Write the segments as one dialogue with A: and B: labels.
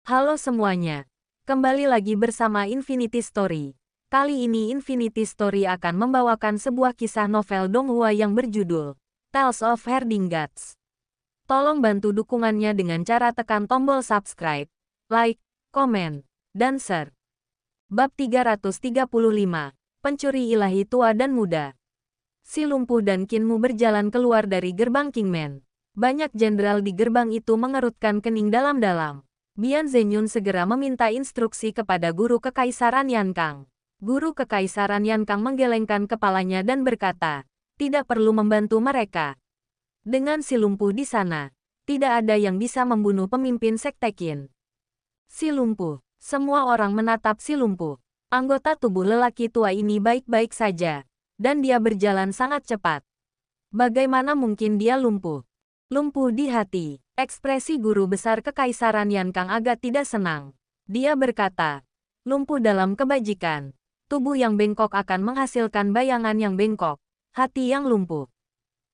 A: Halo semuanya, kembali lagi bersama Infinity Story. Kali ini Infinity Story akan membawakan sebuah kisah novel Donghua yang berjudul Tales of Herding Gods. Tolong bantu dukungannya dengan cara tekan tombol subscribe, like, komen, dan share. Bab 335, Pencuri Ilahi Tua dan Muda. Si Lumpuh dan Kinmu berjalan keluar dari gerbang Kingman. Banyak jenderal di gerbang itu mengerutkan kening dalam-dalam. Bian Zhengyun segera meminta instruksi kepada guru kekaisaran Yankang. Guru kekaisaran Yankang menggelengkan kepalanya dan berkata, tidak perlu membantu mereka. Dengan si Lumpuh di sana, tidak ada yang bisa membunuh pemimpin sekte Qin. Si Lumpuh. Semua orang menatap si Lumpuh. Anggota tubuh lelaki tua ini baik-baik saja, dan dia berjalan sangat cepat. Bagaimana mungkin dia lumpuh? Lumpuh di hati. Ekspresi guru besar kekaisaran Yankang agak tidak senang. Dia berkata, lumpuh dalam kebajikan. Tubuh yang bengkok akan menghasilkan bayangan yang bengkok. Hati yang lumpuh.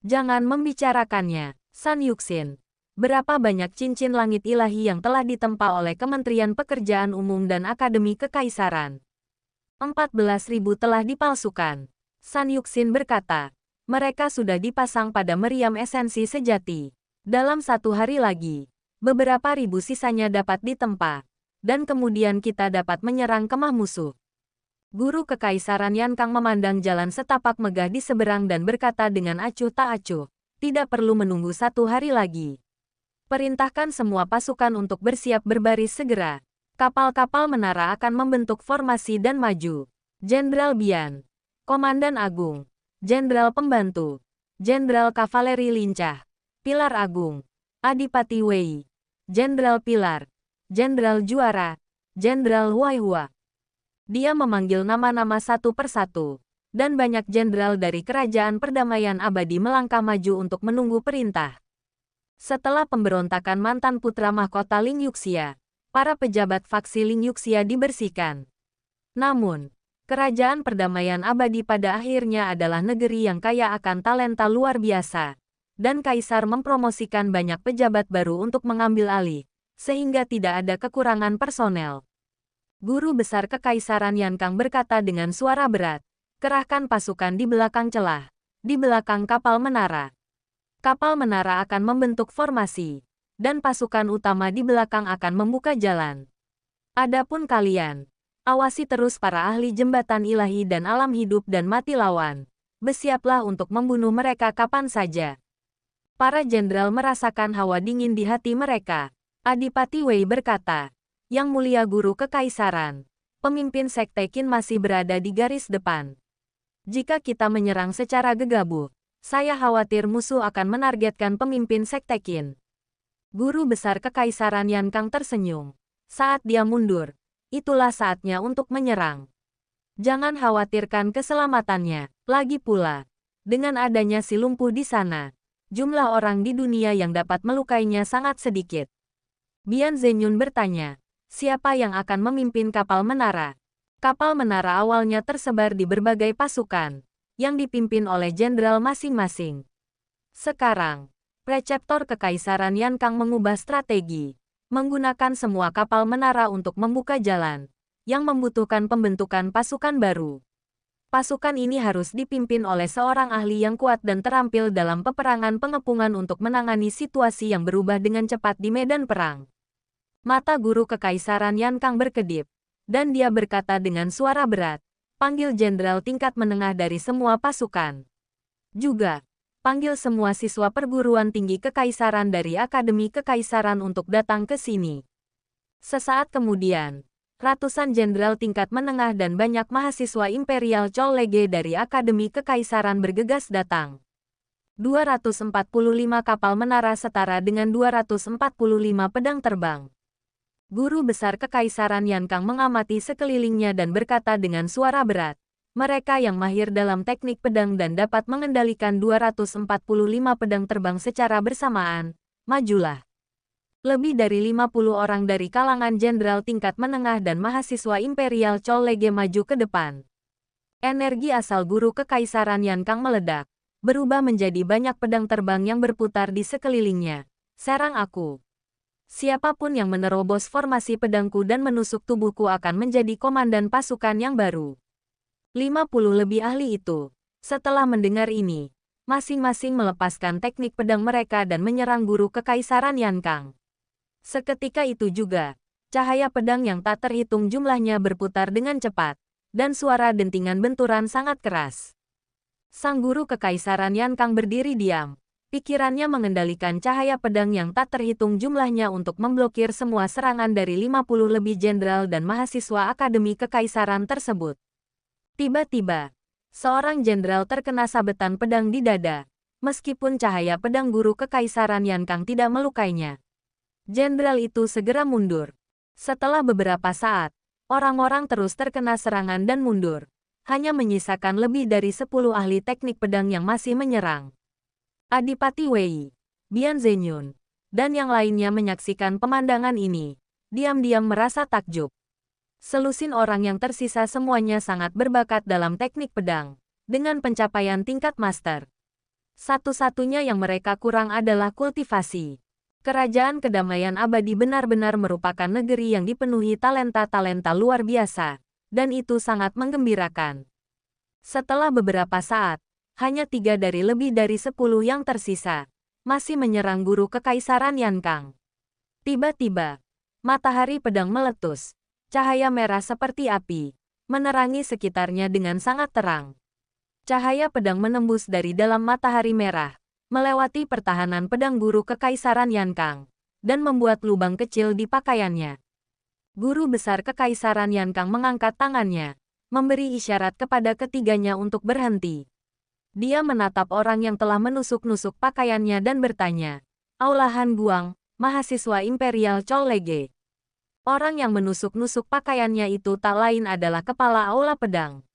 A: Jangan membicarakannya, San Yuxin. Berapa banyak cincin langit ilahi yang telah ditempa oleh Kementerian Pekerjaan Umum dan Akademi Kekaisaran? 14.000 telah dipalsukan. San Yuxin berkata, mereka sudah dipasang pada meriam esensi sejati. Dalam satu hari lagi, beberapa ribu sisanya dapat ditempa, dan kemudian kita dapat menyerang kemah musuh. Guru kekaisaran Yankang memandang jalan setapak megah di seberang dan berkata dengan acuh tak acuh, tidak perlu menunggu satu hari lagi. Perintahkan semua pasukan untuk bersiap berbaris segera. Kapal-kapal menara akan membentuk formasi dan maju. Jenderal Bian, Komandan Agung, Jenderal Pembantu, Jenderal Kavaleri Lincah, Pilar Agung, Adipati Wei, Jenderal Pilar, Jenderal Juara, Jenderal Huaihua. Dia memanggil nama-nama satu persatu, dan banyak jenderal dari Kerajaan Perdamaian Abadi melangkah maju untuk menunggu perintah. Setelah pemberontakan mantan putra mahkota Ling Yuxia, para pejabat faksi Ling Yuxia dibersihkan. Namun, Kerajaan Perdamaian Abadi pada akhirnya adalah negeri yang kaya akan talenta luar biasa. Dan Kaisar mempromosikan banyak pejabat baru untuk mengambil alih, sehingga tidak ada kekurangan personel. Guru besar Kekaisaran Yankang berkata dengan suara berat, kerahkan pasukan di belakang celah, di belakang kapal menara. Kapal menara akan membentuk formasi, dan pasukan utama di belakang akan membuka jalan. Adapun kalian, awasi terus para ahli jembatan ilahi dan alam hidup dan mati lawan. Bersiaplah untuk membunuh mereka kapan saja. Para jenderal merasakan hawa dingin di hati mereka. Adipati Wei berkata, Yang Mulia Guru Kekaisaran, pemimpin sekte Qin masih berada di garis depan. Jika kita menyerang secara gegabah, saya khawatir musuh akan menargetkan pemimpin sekte Qin. Guru besar Kekaisaran Yankang tersenyum. Saat dia mundur, itulah saatnya untuk menyerang. Jangan khawatirkan keselamatannya. Lagi pula, dengan adanya si lumpuh di sana, jumlah orang di dunia yang dapat melukainya sangat sedikit. Bian Zhengyun bertanya, siapa yang akan memimpin kapal menara? Kapal menara awalnya tersebar di berbagai pasukan, yang dipimpin oleh jenderal masing-masing. Sekarang, Preceptor Kekaisaran Yankang mengubah strategi, menggunakan semua kapal menara untuk membuka jalan, yang membutuhkan pembentukan pasukan baru. Pasukan ini harus dipimpin oleh seorang ahli yang kuat dan terampil dalam peperangan pengepungan untuk menangani situasi yang berubah dengan cepat di medan perang. Mata guru kekaisaran Yankang berkedip, dan dia berkata dengan suara berat, panggil jenderal tingkat menengah dari semua pasukan. Juga, panggil semua siswa perguruan tinggi kekaisaran dari Akademi Kekaisaran untuk datang ke sini. Sesaat kemudian, ratusan jenderal tingkat menengah dan banyak mahasiswa Imperial College dari Akademi Kekaisaran bergegas datang. 245 kapal menara setara dengan 245 pedang terbang. Guru besar Kekaisaran Yankang mengamati sekelilingnya dan berkata dengan suara berat, mereka yang mahir dalam teknik pedang dan dapat mengendalikan 245 pedang terbang secara bersamaan, majulah. Lebih dari 50 orang dari kalangan jenderal tingkat menengah dan mahasiswa Imperial College maju ke depan. Energi asal guru kekaisaran Yankang meledak, berubah menjadi banyak pedang terbang yang berputar di sekelilingnya. Serang aku. Siapapun yang menerobos formasi pedangku dan menusuk tubuhku akan menjadi komandan pasukan yang baru. 50 lebih ahli itu, setelah mendengar ini, masing-masing melepaskan teknik pedang mereka dan menyerang guru kekaisaran Yankang. Seketika itu juga, cahaya pedang yang tak terhitung jumlahnya berputar dengan cepat, dan suara dentingan benturan sangat keras. Sang guru kekaisaran Yankang berdiri diam. Pikirannya mengendalikan cahaya pedang yang tak terhitung jumlahnya untuk memblokir semua serangan dari 50 lebih jenderal dan mahasiswa Akademi Kekaisaran tersebut. Tiba-tiba, seorang jenderal terkena sabetan pedang di dada, meskipun cahaya pedang guru kekaisaran Yankang tidak melukainya. Jenderal itu segera mundur. Setelah beberapa saat, orang-orang terus terkena serangan dan mundur, hanya menyisakan lebih dari 10 ahli teknik pedang yang masih menyerang. Adipati Wei, Bian Zhenyun, dan yang lainnya menyaksikan pemandangan ini, diam-diam merasa takjub. Selusin orang yang tersisa semuanya sangat berbakat dalam teknik pedang, dengan pencapaian tingkat master. Satu-satunya yang mereka kurang adalah kultivasi. Kerajaan Kedamaian Abadi benar-benar merupakan negeri yang dipenuhi talenta-talenta luar biasa, dan itu sangat menggembirakan. Setelah beberapa saat, hanya 3 dari lebih dari 10 yang tersisa, masih menyerang guru kekaisaran Yankang. Tiba-tiba, matahari pedang meletus, cahaya merah seperti api, menerangi sekitarnya dengan sangat terang. Cahaya pedang menembus dari dalam matahari merah, melewati pertahanan pedang guru kekaisaran Yankang, dan membuat lubang kecil di pakaiannya. Guru besar kekaisaran Yankang mengangkat tangannya, memberi isyarat kepada ketiganya untuk berhenti. Dia menatap orang yang telah menusuk-nusuk pakaiannya dan bertanya, "Aulahan Guang, mahasiswa Imperial Chol Lege." Orang yang menusuk-nusuk pakaiannya itu tak lain adalah kepala aula pedang.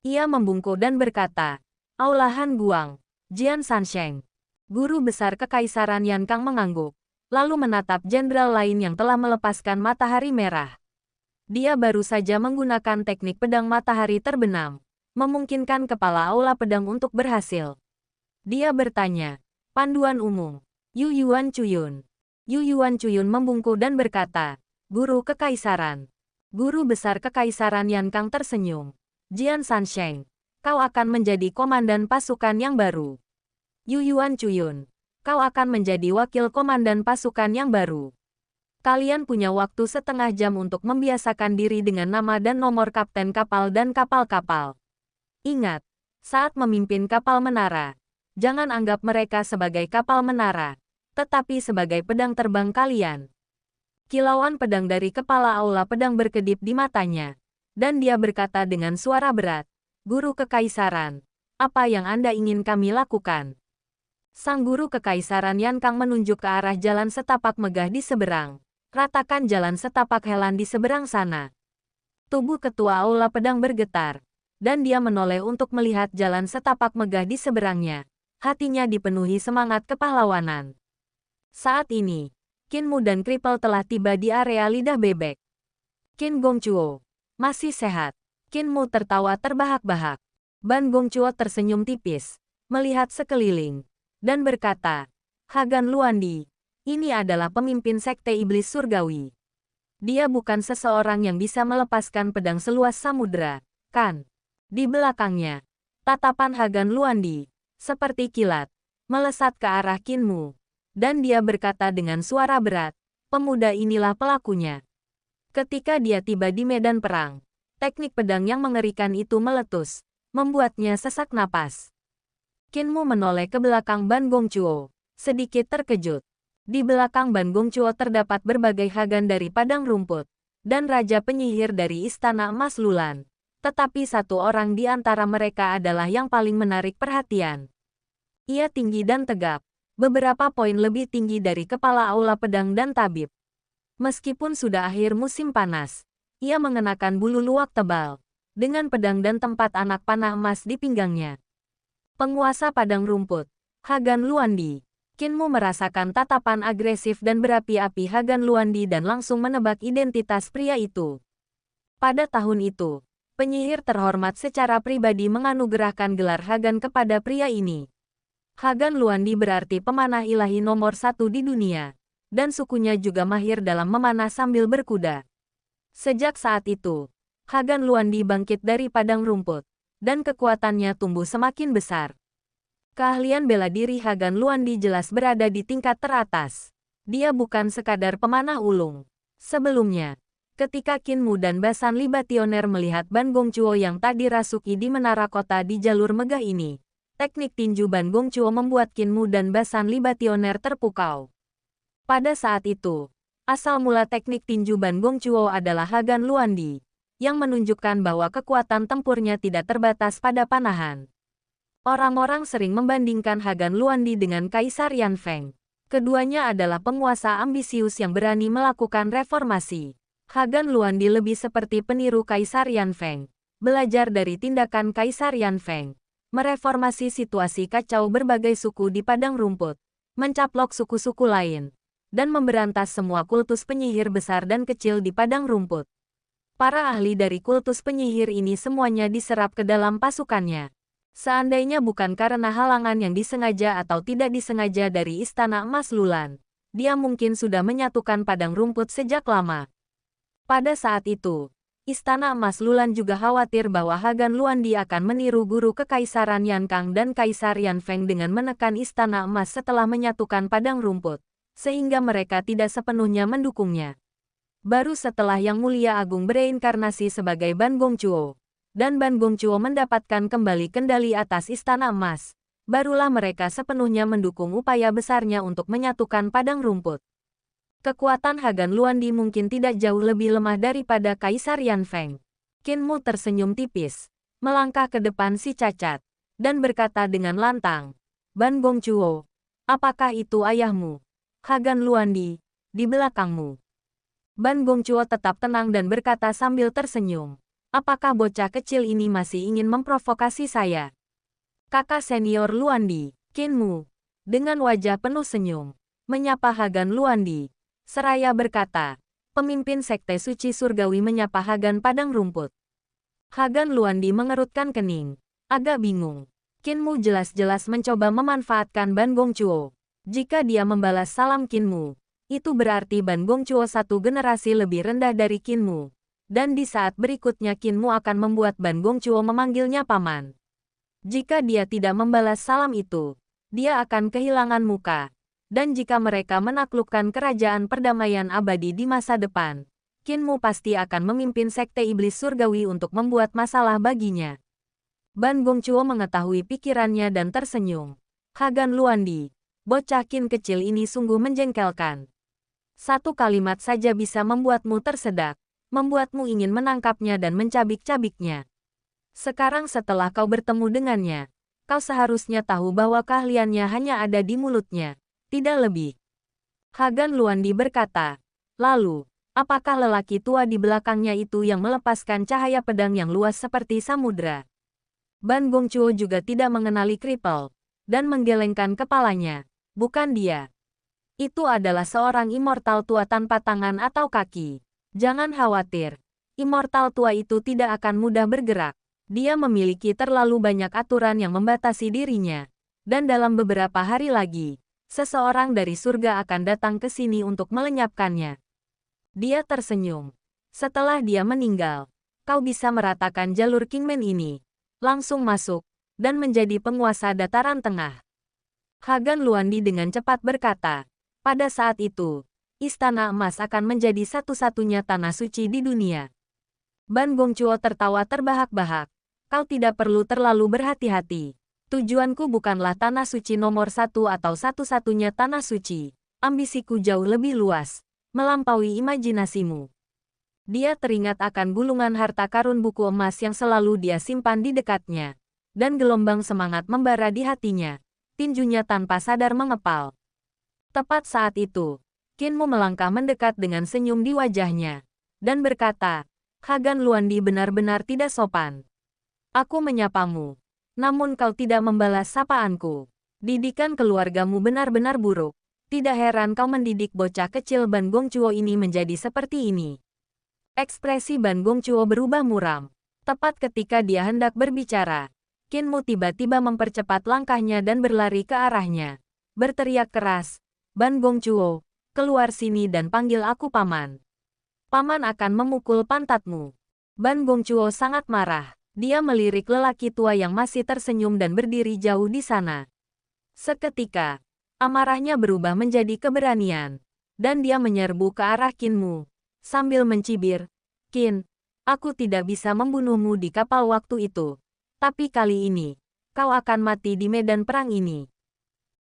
A: Ia membungkuk dan berkata, "Aulahan Guang, Jian Sansheng." Guru besar kekaisaran Yankang mengangguk, lalu menatap jenderal lain yang telah melepaskan matahari merah. Dia baru saja menggunakan teknik pedang matahari terbenam, memungkinkan kepala aula pedang untuk berhasil. Dia bertanya, "Panduan umum, Yu Yuan Cuyun." Yu Yuan Cuyun membungkuk dan berkata, "Guru Kekaisaran." Guru besar Kekaisaran Yankang tersenyum. "Jian Sansheng, kau akan menjadi komandan pasukan yang baru." Yu Yuan Cuyun, kau akan menjadi wakil komandan pasukan yang baru. Kalian punya waktu setengah jam untuk membiasakan diri dengan nama dan nomor kapten kapal dan kapal-kapal. Ingat, saat memimpin kapal menara, jangan anggap mereka sebagai kapal menara, tetapi sebagai pedang terbang kalian. Kilauan pedang dari kepala aula pedang berkedip di matanya, dan dia berkata dengan suara berat, "Guru Kekaisaran, apa yang Anda ingin kami lakukan?" Sang guru Kekaisaran Yankang menunjuk ke arah jalan setapak megah di seberang. "Ratakan jalan setapak helan di seberang sana." Tubuh ketua aula pedang bergetar, dan dia menoleh untuk melihat jalan setapak megah di seberangnya. Hatinya dipenuhi semangat kepahlawanan. Saat ini, Qin Mu dan Kripel telah tiba di area lidah bebek. "Qin Gongchuo, masih sehat?" Qin Mu tertawa terbahak-bahak. Ban Gongchuo tersenyum tipis, melihat sekeliling, dan berkata, "Hagan Luandi, ini adalah pemimpin sekte iblis surgawi. Dia bukan seseorang yang bisa melepaskan pedang seluas samudera, kan?" Di belakangnya, tatapan Hagan Luandi, seperti kilat, melesat ke arah Qin Mu, dan dia berkata dengan suara berat, "Pemuda inilah pelakunya." Ketika dia tiba di medan perang, teknik pedang yang mengerikan itu meletus, membuatnya sesak napas. Qin Mu menoleh ke belakang Ban Gongchuo, sedikit terkejut. Di belakang Ban Gongchuo terdapat berbagai Hagan dari padang rumput, dan Raja Penyihir dari Istana Emas Lulan. Tetapi satu orang di antara mereka adalah yang paling menarik perhatian. Ia tinggi dan tegap, beberapa poin lebih tinggi dari kepala aula pedang dan tabib. Meskipun sudah akhir musim panas, ia mengenakan bulu luwak tebal, dengan pedang dan tempat anak panah emas di pinggangnya. Penguasa padang rumput, Hagan Luandi. Qin Mu merasakan tatapan agresif dan berapi-api Hagan Luandi dan langsung menebak identitas pria itu. Pada tahun itu, penyihir terhormat secara pribadi menganugerahkan gelar Hagan kepada pria ini. Hagan Luandi berarti pemanah ilahi nomor 1 di dunia, dan sukunya juga mahir dalam memanah sambil berkuda. Sejak saat itu, Hagan Luandi bangkit dari padang rumput, dan kekuatannya tumbuh semakin besar. Keahlian bela diri Hagan Luandi jelas berada di tingkat teratas. Dia bukan sekadar pemanah ulung. Sebelumnya, ketika Qin Mu dan Basan Libationer melihat Ban Gongchuo yang tak dirasuki di menara kota di jalur megah ini, teknik tinju Ban Gongchuo membuat Qin Mu dan Basan Libationer terpukau. Pada saat itu, asal mula teknik tinju Ban Gongchuo adalah Hagan Luandi, yang menunjukkan bahwa kekuatan tempurnya tidak terbatas pada panahan. Orang-orang sering membandingkan Hagan Luandi dengan Kaisar Yan Feng. Keduanya adalah penguasa ambisius yang berani melakukan reformasi. Hagan Luandi lebih seperti peniru Kaisar Yan Feng, belajar dari tindakan Kaisar Yan Feng, mereformasi situasi kacau berbagai suku di padang rumput, mencaplok suku-suku lain, dan memberantas semua kultus penyihir besar dan kecil di padang rumput. Para ahli dari kultus penyihir ini semuanya diserap ke dalam pasukannya. Seandainya bukan karena halangan yang disengaja atau tidak disengaja dari Istana Emas Lulan, dia mungkin sudah menyatukan padang rumput sejak lama. Pada saat itu, Istana Emas Lulan juga khawatir bahwa Hagan Luandi akan meniru guru kekaisaran Yan Kang dan Kaisar Yan Feng dengan menekan Istana Emas setelah menyatukan padang rumput, sehingga mereka tidak sepenuhnya mendukungnya. Baru setelah Yang Mulia Agung bereinkarnasi sebagai Ban Gongchuo, dan Ban Gongchuo mendapatkan kembali kendali atas Istana Emas, barulah mereka sepenuhnya mendukung upaya besarnya untuk menyatukan padang rumput. Kekuatan Hagan Luandi mungkin tidak jauh lebih lemah daripada Kaisar Yan Feng. Qin Mu tersenyum tipis, melangkah ke depan si cacat, dan berkata dengan lantang, "Ban Gongchuo, apakah itu ayahmu? Hagan Luandi, di belakangmu." Ban Gongchuo tetap tenang dan berkata sambil tersenyum, "Apakah bocah kecil ini masih ingin memprovokasi saya?" Kakak senior Luandi, Qin Mu, dengan wajah penuh senyum, menyapa Hagan Luandi, seraya berkata, "Pemimpin Sekte Suci Surgawi menyapa Hagan padang rumput." Hagan Luandi mengerutkan kening, agak bingung. Qin Mu jelas-jelas mencoba memanfaatkan Ban Gongchuo. Jika dia membalas salam Qin Mu, itu berarti Ban Gongchuo satu generasi lebih rendah dari Qin Mu. Dan di saat berikutnya Qin Mu akan membuat Ban Gongchuo memanggilnya paman. Jika dia tidak membalas salam itu, dia akan kehilangan muka. Dan jika mereka menaklukkan kerajaan perdamaian abadi di masa depan, Qin Mu pasti akan memimpin Sekte Iblis Surgawi untuk membuat masalah baginya. Ban Gongchuo mengetahui pikirannya dan tersenyum. Hagan Luandi, bocah Qin kecil ini sungguh menjengkelkan. Satu kalimat saja bisa membuatmu tersedak, membuatmu ingin menangkapnya dan mencabik-cabiknya. Sekarang setelah kau bertemu dengannya, kau seharusnya tahu bahwa keahliannya hanya ada di mulutnya, tidak lebih. Hagan Luandi berkata, "Lalu, apakah lelaki tua di belakangnya itu yang melepaskan cahaya pedang yang luas seperti samudra?" Ban Gongchuo juga tidak mengenali Kripel, dan menggelengkan kepalanya. "Bukan dia. Itu adalah seorang immortal tua tanpa tangan atau kaki. Jangan khawatir. Immortal tua itu tidak akan mudah bergerak. Dia memiliki terlalu banyak aturan yang membatasi dirinya. Dan dalam beberapa hari lagi, seseorang dari surga akan datang ke sini untuk melenyapkannya." Dia tersenyum. "Setelah dia meninggal, kau bisa meratakan jalur Kingman ini. Langsung masuk, dan menjadi penguasa dataran tengah." Hagan Luandi dengan cepat berkata, "Pada saat itu, Istana Emas akan menjadi satu-satunya tanah suci di dunia." Ban Gongchuo tertawa terbahak-bahak. "Kau tidak perlu terlalu berhati-hati. Tujuanku bukanlah tanah suci nomor satu atau satu-satunya tanah suci. Ambisiku jauh lebih luas, melampaui imajinasimu." Dia teringat akan gulungan harta karun buku emas yang selalu dia simpan di dekatnya. Dan gelombang semangat membara di hatinya. Tinjunya tanpa sadar mengepal. Tepat saat itu, Qin Mu melangkah mendekat dengan senyum di wajahnya. Dan berkata, "Hagan Luandi benar-benar tidak sopan. Aku menyapamu, namun kau tidak membalas sapaanku. Didikan keluargamu benar-benar buruk. Tidak heran kau mendidik bocah kecil Ban Gongchuo ini menjadi seperti ini." Ekspresi Ban Gongchuo berubah muram. Tepat ketika dia hendak berbicara, Qin Mu tiba-tiba mempercepat langkahnya dan berlari ke arahnya. Berteriak keras, "Ban Gongchuo, Keluar sini dan panggil aku paman. Paman akan memukul pantatmu. Ban Gongchuo sangat marah. Dia melirik lelaki tua yang masih tersenyum dan berdiri jauh di sana. Seketika, amarahnya berubah menjadi keberanian. Dan dia menyerbu ke arah Qinmu. Sambil mencibir, Qin, aku tidak bisa membunuhmu di kapal waktu itu. Tapi kali ini, kau akan mati di medan perang ini.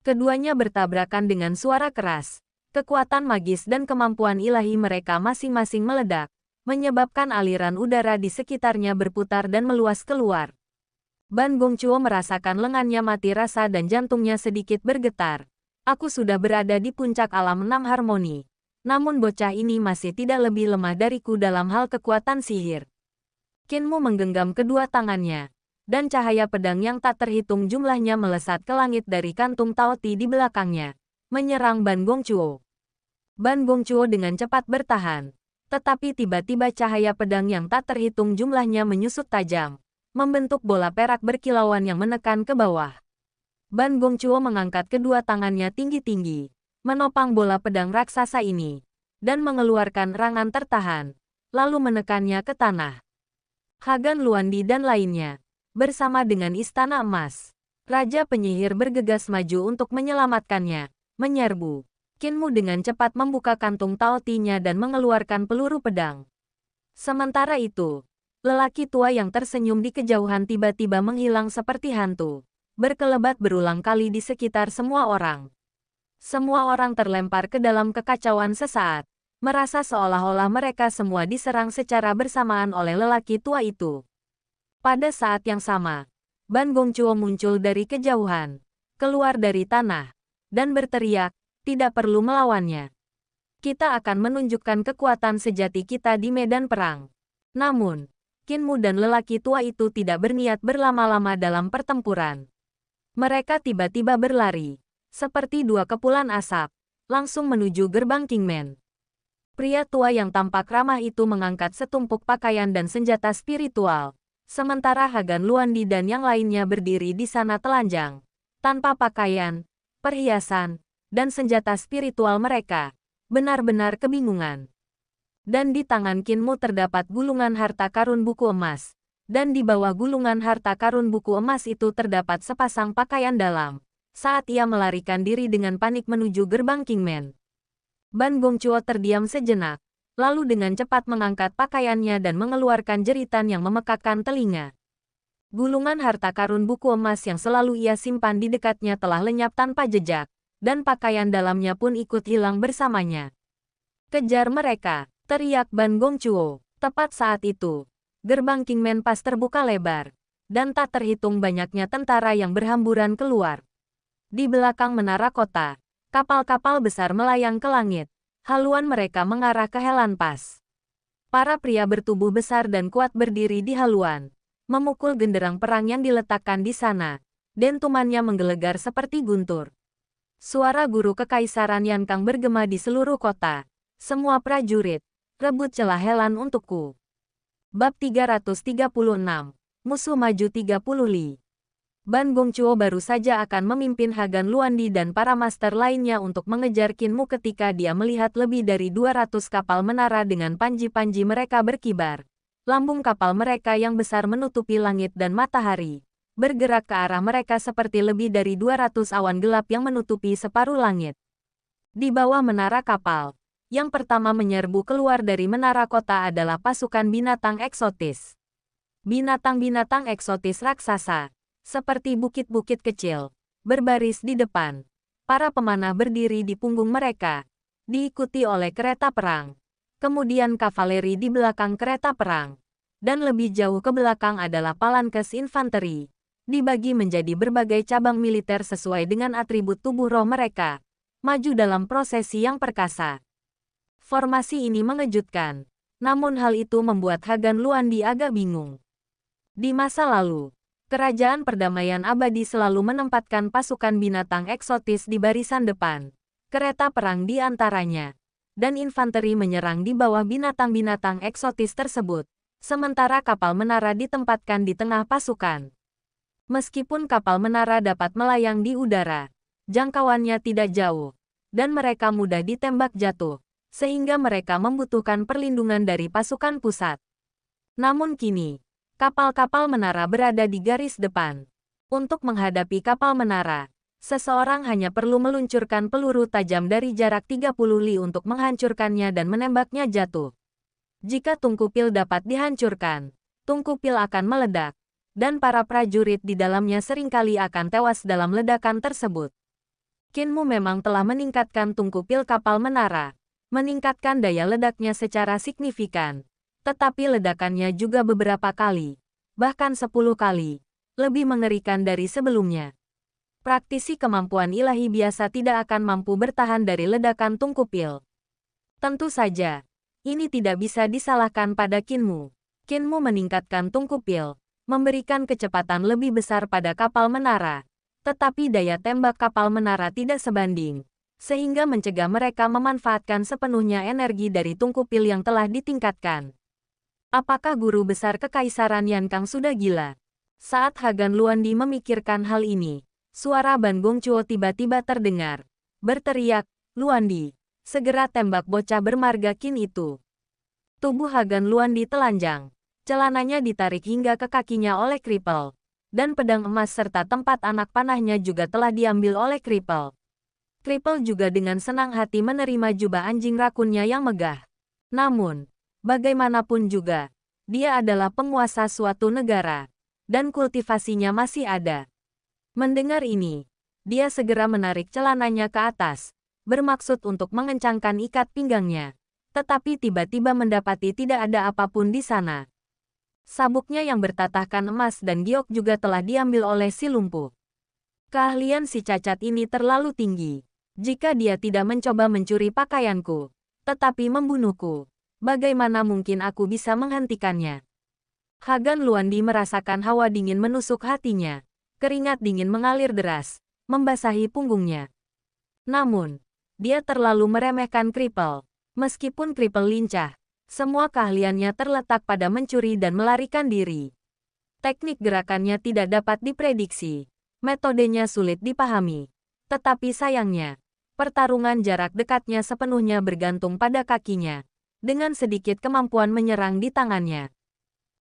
A: Keduanya bertabrakan dengan suara keras. Kekuatan magis dan kemampuan ilahi mereka masing-masing meledak, menyebabkan aliran udara di sekitarnya berputar dan meluas keluar. Ban Gongchuo merasakan lengannya mati rasa dan jantungnya sedikit bergetar. Aku sudah berada di puncak alam 6 harmoni. Namun bocah ini masih tidak lebih lemah dariku dalam hal kekuatan sihir. Qinmu menggenggam kedua tangannya, dan cahaya pedang yang tak terhitung jumlahnya melesat ke langit dari kantung Taoti di belakangnya, menyerang Ban Gongchuo. Ban Gongchuo dengan cepat bertahan, tetapi tiba-tiba cahaya pedang yang tak terhitung jumlahnya menyusut tajam, membentuk bola perak berkilauan yang menekan ke bawah. Ban Gongchuo mengangkat kedua tangannya tinggi-tinggi, menopang bola pedang raksasa ini, dan mengeluarkan erangan tertahan, lalu menekannya ke tanah. Hagan Luandi dan lainnya, bersama dengan Istana Emas, Raja Penyihir bergegas maju untuk menyelamatkannya, menyerbu. Qinmu dengan cepat membuka kantung Taotinya dan mengeluarkan peluru pedang. Sementara itu, lelaki tua yang tersenyum di kejauhan tiba-tiba menghilang seperti hantu, berkelebat berulang kali di sekitar semua orang. Semua orang terlempar ke dalam kekacauan sesaat, merasa seolah-olah mereka semua diserang secara bersamaan oleh lelaki tua itu. Pada saat yang sama, Ban Gongchuo muncul dari kejauhan, keluar dari tanah, dan berteriak, tidak perlu melawannya. Kita akan menunjukkan kekuatan sejati kita di medan perang. Namun, Qinmu dan lelaki tua itu tidak berniat berlama-lama dalam pertempuran. Mereka tiba-tiba berlari, seperti dua kepulan asap, langsung menuju gerbang Kingman. Pria tua yang tampak ramah itu mengangkat setumpuk pakaian dan senjata spiritual, sementara Hagan Luandi dan yang lainnya berdiri di sana telanjang, tanpa pakaian, perhiasan, dan senjata spiritual mereka, benar-benar kebingungan. Dan di tangan Qinmu terdapat gulungan harta karun buku emas, dan di bawah gulungan harta karun buku emas itu terdapat sepasang pakaian dalam. Saat ia melarikan diri dengan panik menuju gerbang Kingman, Ban Gongchuo terdiam sejenak, lalu dengan cepat mengangkat pakaiannya dan mengeluarkan jeritan yang memekakkan telinga. Gulungan harta karun buku emas yang selalu ia simpan di dekatnya telah lenyap tanpa jejak, dan pakaian dalamnya pun ikut hilang bersamanya. Kejar mereka, teriak Ban Gongchuo. Tepat saat itu, gerbang Kingman pas terbuka lebar, dan tak terhitung banyaknya tentara yang berhamburan keluar. Di belakang menara kota, kapal-kapal besar melayang ke langit. Haluan mereka mengarah ke Helan Pass. Para pria bertubuh besar dan kuat berdiri di haluan, memukul genderang perang yang diletakkan di sana. Dentumannya menggelegar seperti guntur. Suara guru kekaisaran Yankang bergema di seluruh kota. Semua prajurit, rebut celah Helan untukku. Bab 336. Musuh maju 30 li. Ban Gongchuo baru saja akan memimpin Hagan Luandi dan para master lainnya untuk mengejar Qinmu ketika dia melihat lebih dari 200 kapal menara dengan panji-panji mereka berkibar. Lambung kapal mereka yang besar menutupi langit dan matahari, bergerak ke arah mereka seperti lebih dari 200 awan gelap yang menutupi separuh langit. Di bawah menara kapal, yang pertama menyerbu keluar dari menara kota adalah pasukan binatang eksotis. Binatang-binatang eksotis raksasa, seperti bukit-bukit kecil, berbaris di depan. Para pemanah berdiri di punggung mereka, diikuti oleh kereta perang. Kemudian kavaleri di belakang kereta perang. Dan lebih jauh ke belakang adalah palankes infanteri, dibagi menjadi berbagai cabang militer sesuai dengan atribut tubuh roh mereka, maju dalam prosesi yang perkasa. Formasi ini mengejutkan, namun hal itu membuat Hagan Luandi agak bingung. Di masa lalu, Kerajaan Perdamaian Abadi selalu menempatkan pasukan binatang eksotis di barisan depan, kereta perang di antaranya, dan infanteri menyerang di bawah binatang-binatang eksotis tersebut, sementara kapal menara ditempatkan di tengah pasukan. Meskipun kapal menara dapat melayang di udara, jangkauannya tidak jauh, dan mereka mudah ditembak jatuh, sehingga mereka membutuhkan perlindungan dari pasukan pusat. Namun kini, kapal-kapal menara berada di garis depan. Untuk menghadapi kapal menara, seseorang hanya perlu meluncurkan peluru tajam dari jarak 30 li untuk menghancurkannya dan menembaknya jatuh. Jika tungku pil dapat dihancurkan, tungku pil akan meledak, dan para prajurit di dalamnya seringkali akan tewas dalam ledakan tersebut. Qinmu memang telah meningkatkan tungku pil kapal menara, meningkatkan daya ledaknya secara signifikan, tetapi ledakannya juga beberapa kali, bahkan 10 kali, lebih mengerikan dari sebelumnya. Praktisi kemampuan ilahi biasa tidak akan mampu bertahan dari ledakan tungku pil. Tentu saja, ini tidak bisa disalahkan pada Qinmu. Qinmu meningkatkan tungku pil, memberikan kecepatan lebih besar pada kapal menara, tetapi daya tembak kapal menara tidak sebanding, sehingga mencegah mereka memanfaatkan sepenuhnya energi dari tungku pil yang telah ditingkatkan. Apakah guru besar Kekaisaran Yankang sudah gila? Saat Hagan Luandi memikirkan hal ini, suara Ban Gongchuo tiba-tiba terdengar. Berteriak, "Luandi, segera tembak bocah bermarga Qin itu." Tubuh Hagan Luandi telanjang. Celananya ditarik hingga ke kakinya oleh Kripel. Dan pedang emas serta tempat anak panahnya juga telah diambil oleh Kripel. Kripel juga dengan senang hati menerima jubah anjing rakunnya yang megah. Namun, bagaimanapun juga, dia adalah penguasa suatu negara, dan kultivasinya masih ada. Mendengar ini, dia segera menarik celananya ke atas, bermaksud untuk mengencangkan ikat pinggangnya. Tetapi tiba-tiba mendapati tidak ada apapun di sana. Sabuknya yang bertatahkan emas dan giok juga telah diambil oleh si lumpuh. Keahlian si cacat ini terlalu tinggi. Jika dia tidak mencoba mencuri pakaianku, tetapi membunuhku, bagaimana mungkin aku bisa menghentikannya? Hagan Luandi merasakan hawa dingin menusuk hatinya. Keringat dingin mengalir deras, membasahi punggungnya. Namun, dia terlalu meremehkan Kripel. Meskipun Kripel lincah, semua keahliannya terletak pada mencuri dan melarikan diri. Teknik gerakannya tidak dapat diprediksi. Metodenya sulit dipahami. Tetapi sayangnya, pertarungan jarak dekatnya sepenuhnya bergantung pada kakinya, dengan sedikit kemampuan menyerang di tangannya.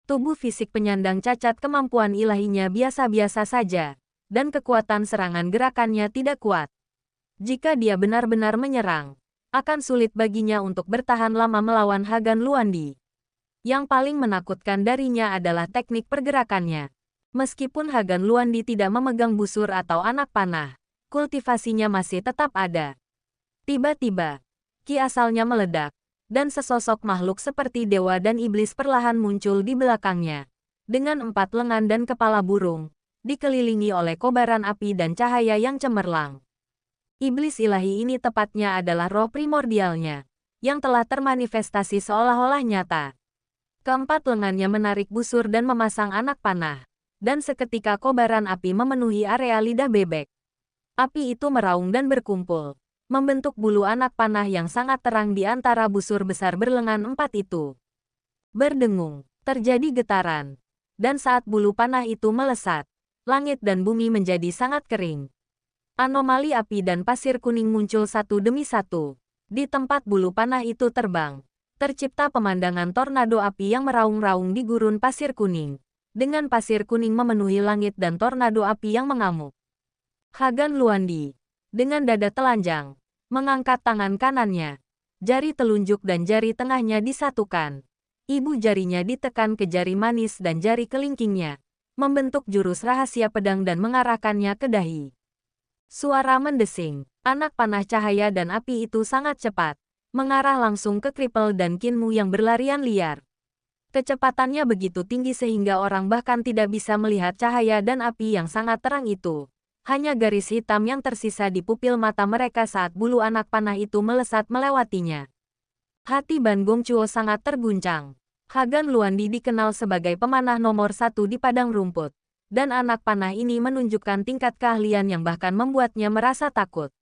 A: Tubuh fisik penyandang cacat kemampuan ilahinya biasa-biasa saja, dan kekuatan serangan gerakannya tidak kuat. Jika dia benar-benar menyerang, akan sulit baginya untuk bertahan lama melawan Hagan Luandi. Yang paling menakutkan darinya adalah teknik pergerakannya. Meskipun Hagan Luandi tidak memegang busur atau anak panah, kultivasinya masih tetap ada. Tiba-tiba, ki asalnya meledak, dan sesosok makhluk seperti dewa dan iblis perlahan muncul di belakangnya. Dengan 4 lengan dan kepala burung, dikelilingi oleh kobaran api dan cahaya yang cemerlang. Iblis ilahi ini tepatnya adalah roh primordialnya, yang telah termanifestasi seolah-olah nyata. Keempat lengannya menarik busur dan memasang anak panah, dan seketika kobaran api memenuhi area lidah bebek. Api itu meraung dan berkumpul, membentuk bulu anak panah yang sangat terang di antara busur besar berlengan 4 itu. Berdengung, terjadi getaran, dan saat bulu panah itu melesat, langit dan bumi menjadi sangat kering. Anomali api dan pasir kuning muncul satu demi satu. Di tempat bulu panah itu terbang, tercipta pemandangan tornado api yang meraung-raung di gurun pasir kuning, dengan pasir kuning memenuhi langit dan tornado api yang mengamuk. Hagan Luandi, dengan dada telanjang, mengangkat tangan kanannya. Jari telunjuk dan jari tengahnya disatukan. Ibu jarinya ditekan ke jari manis dan jari kelingkingnya, membentuk jurus rahasia pedang dan mengarahkannya ke dahi. Suara mendesing, anak panah cahaya dan api itu sangat cepat, mengarah langsung ke Kripel dan Qinmu yang berlarian liar. Kecepatannya begitu tinggi sehingga orang bahkan tidak bisa melihat cahaya dan api yang sangat terang itu. Hanya garis hitam yang tersisa di pupil mata mereka saat bulu anak panah itu melesat melewatinya. Hati Ban Gongchuo sangat terguncang. Hagan Luandi dikenal sebagai pemanah nomor 1 di padang rumput. Dan anak panah ini menunjukkan tingkat keahlian yang bahkan membuatnya merasa takut.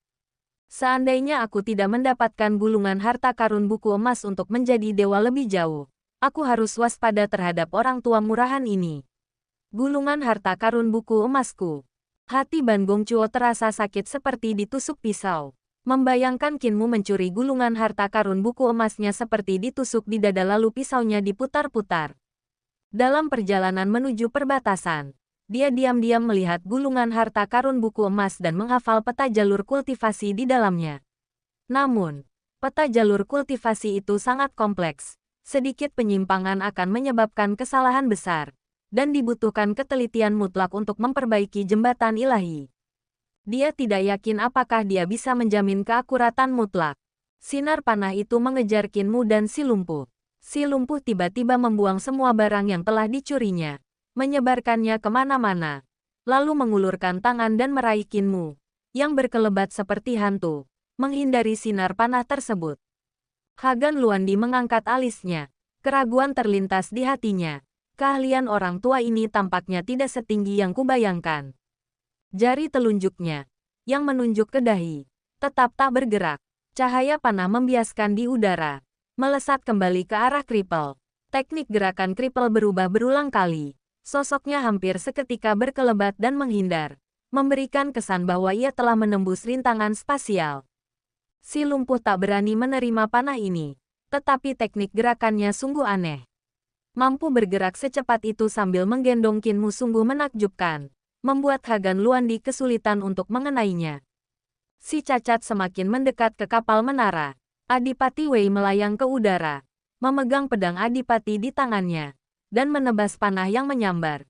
A: Seandainya aku tidak mendapatkan gulungan harta karun buku emas untuk menjadi dewa lebih jauh, aku harus waspada terhadap orang tua murahan ini. Gulungan harta karun buku emasku. Hati Ban Gongchuo terasa sakit seperti ditusuk pisau. Membayangkan Kinmu mencuri gulungan harta karun buku emasnya seperti ditusuk di dada lalu pisaunya diputar-putar. Dalam perjalanan menuju perbatasan, dia diam-diam melihat gulungan harta karun buku emas dan menghafal peta jalur kultivasi di dalamnya. Namun, peta jalur kultivasi itu sangat kompleks. Sedikit penyimpangan akan menyebabkan kesalahan besar, dan dibutuhkan ketelitian mutlak untuk memperbaiki jembatan ilahi. Dia tidak yakin apakah dia bisa menjamin keakuratan mutlak. Sinar panah itu mengejar Kinmu dan si lumpuh. Si lumpuh tiba-tiba membuang semua barang yang telah dicurinya, menyebarkannya kemana-mana, lalu mengulurkan tangan dan meraih Kinmu, yang berkelebat seperti hantu, menghindari sinar panah tersebut. Hagan Luandi mengangkat alisnya. Keraguan terlintas di hatinya. Keahlian orang tua ini tampaknya tidak setinggi yang kubayangkan. Jari telunjuknya, yang menunjuk ke dahi, tetap tak bergerak. Cahaya panah membiaskan di udara, melesat kembali ke arah kripel. Teknik gerakan kripel berubah berulang kali. Sosoknya hampir seketika berkelebat dan menghindar, memberikan kesan bahwa ia telah menembus rintangan spasial. Si lumpuh tak berani menerima panah ini, tetapi teknik gerakannya sungguh aneh. Mampu bergerak secepat itu sambil menggendong Kinmu sungguh menakjubkan, membuat Hagan Luandi kesulitan untuk mengenainya. Si cacat semakin mendekat ke kapal menara. Adipati Wei melayang ke udara, memegang pedang Adipati di tangannya, dan menebas panah yang menyambar.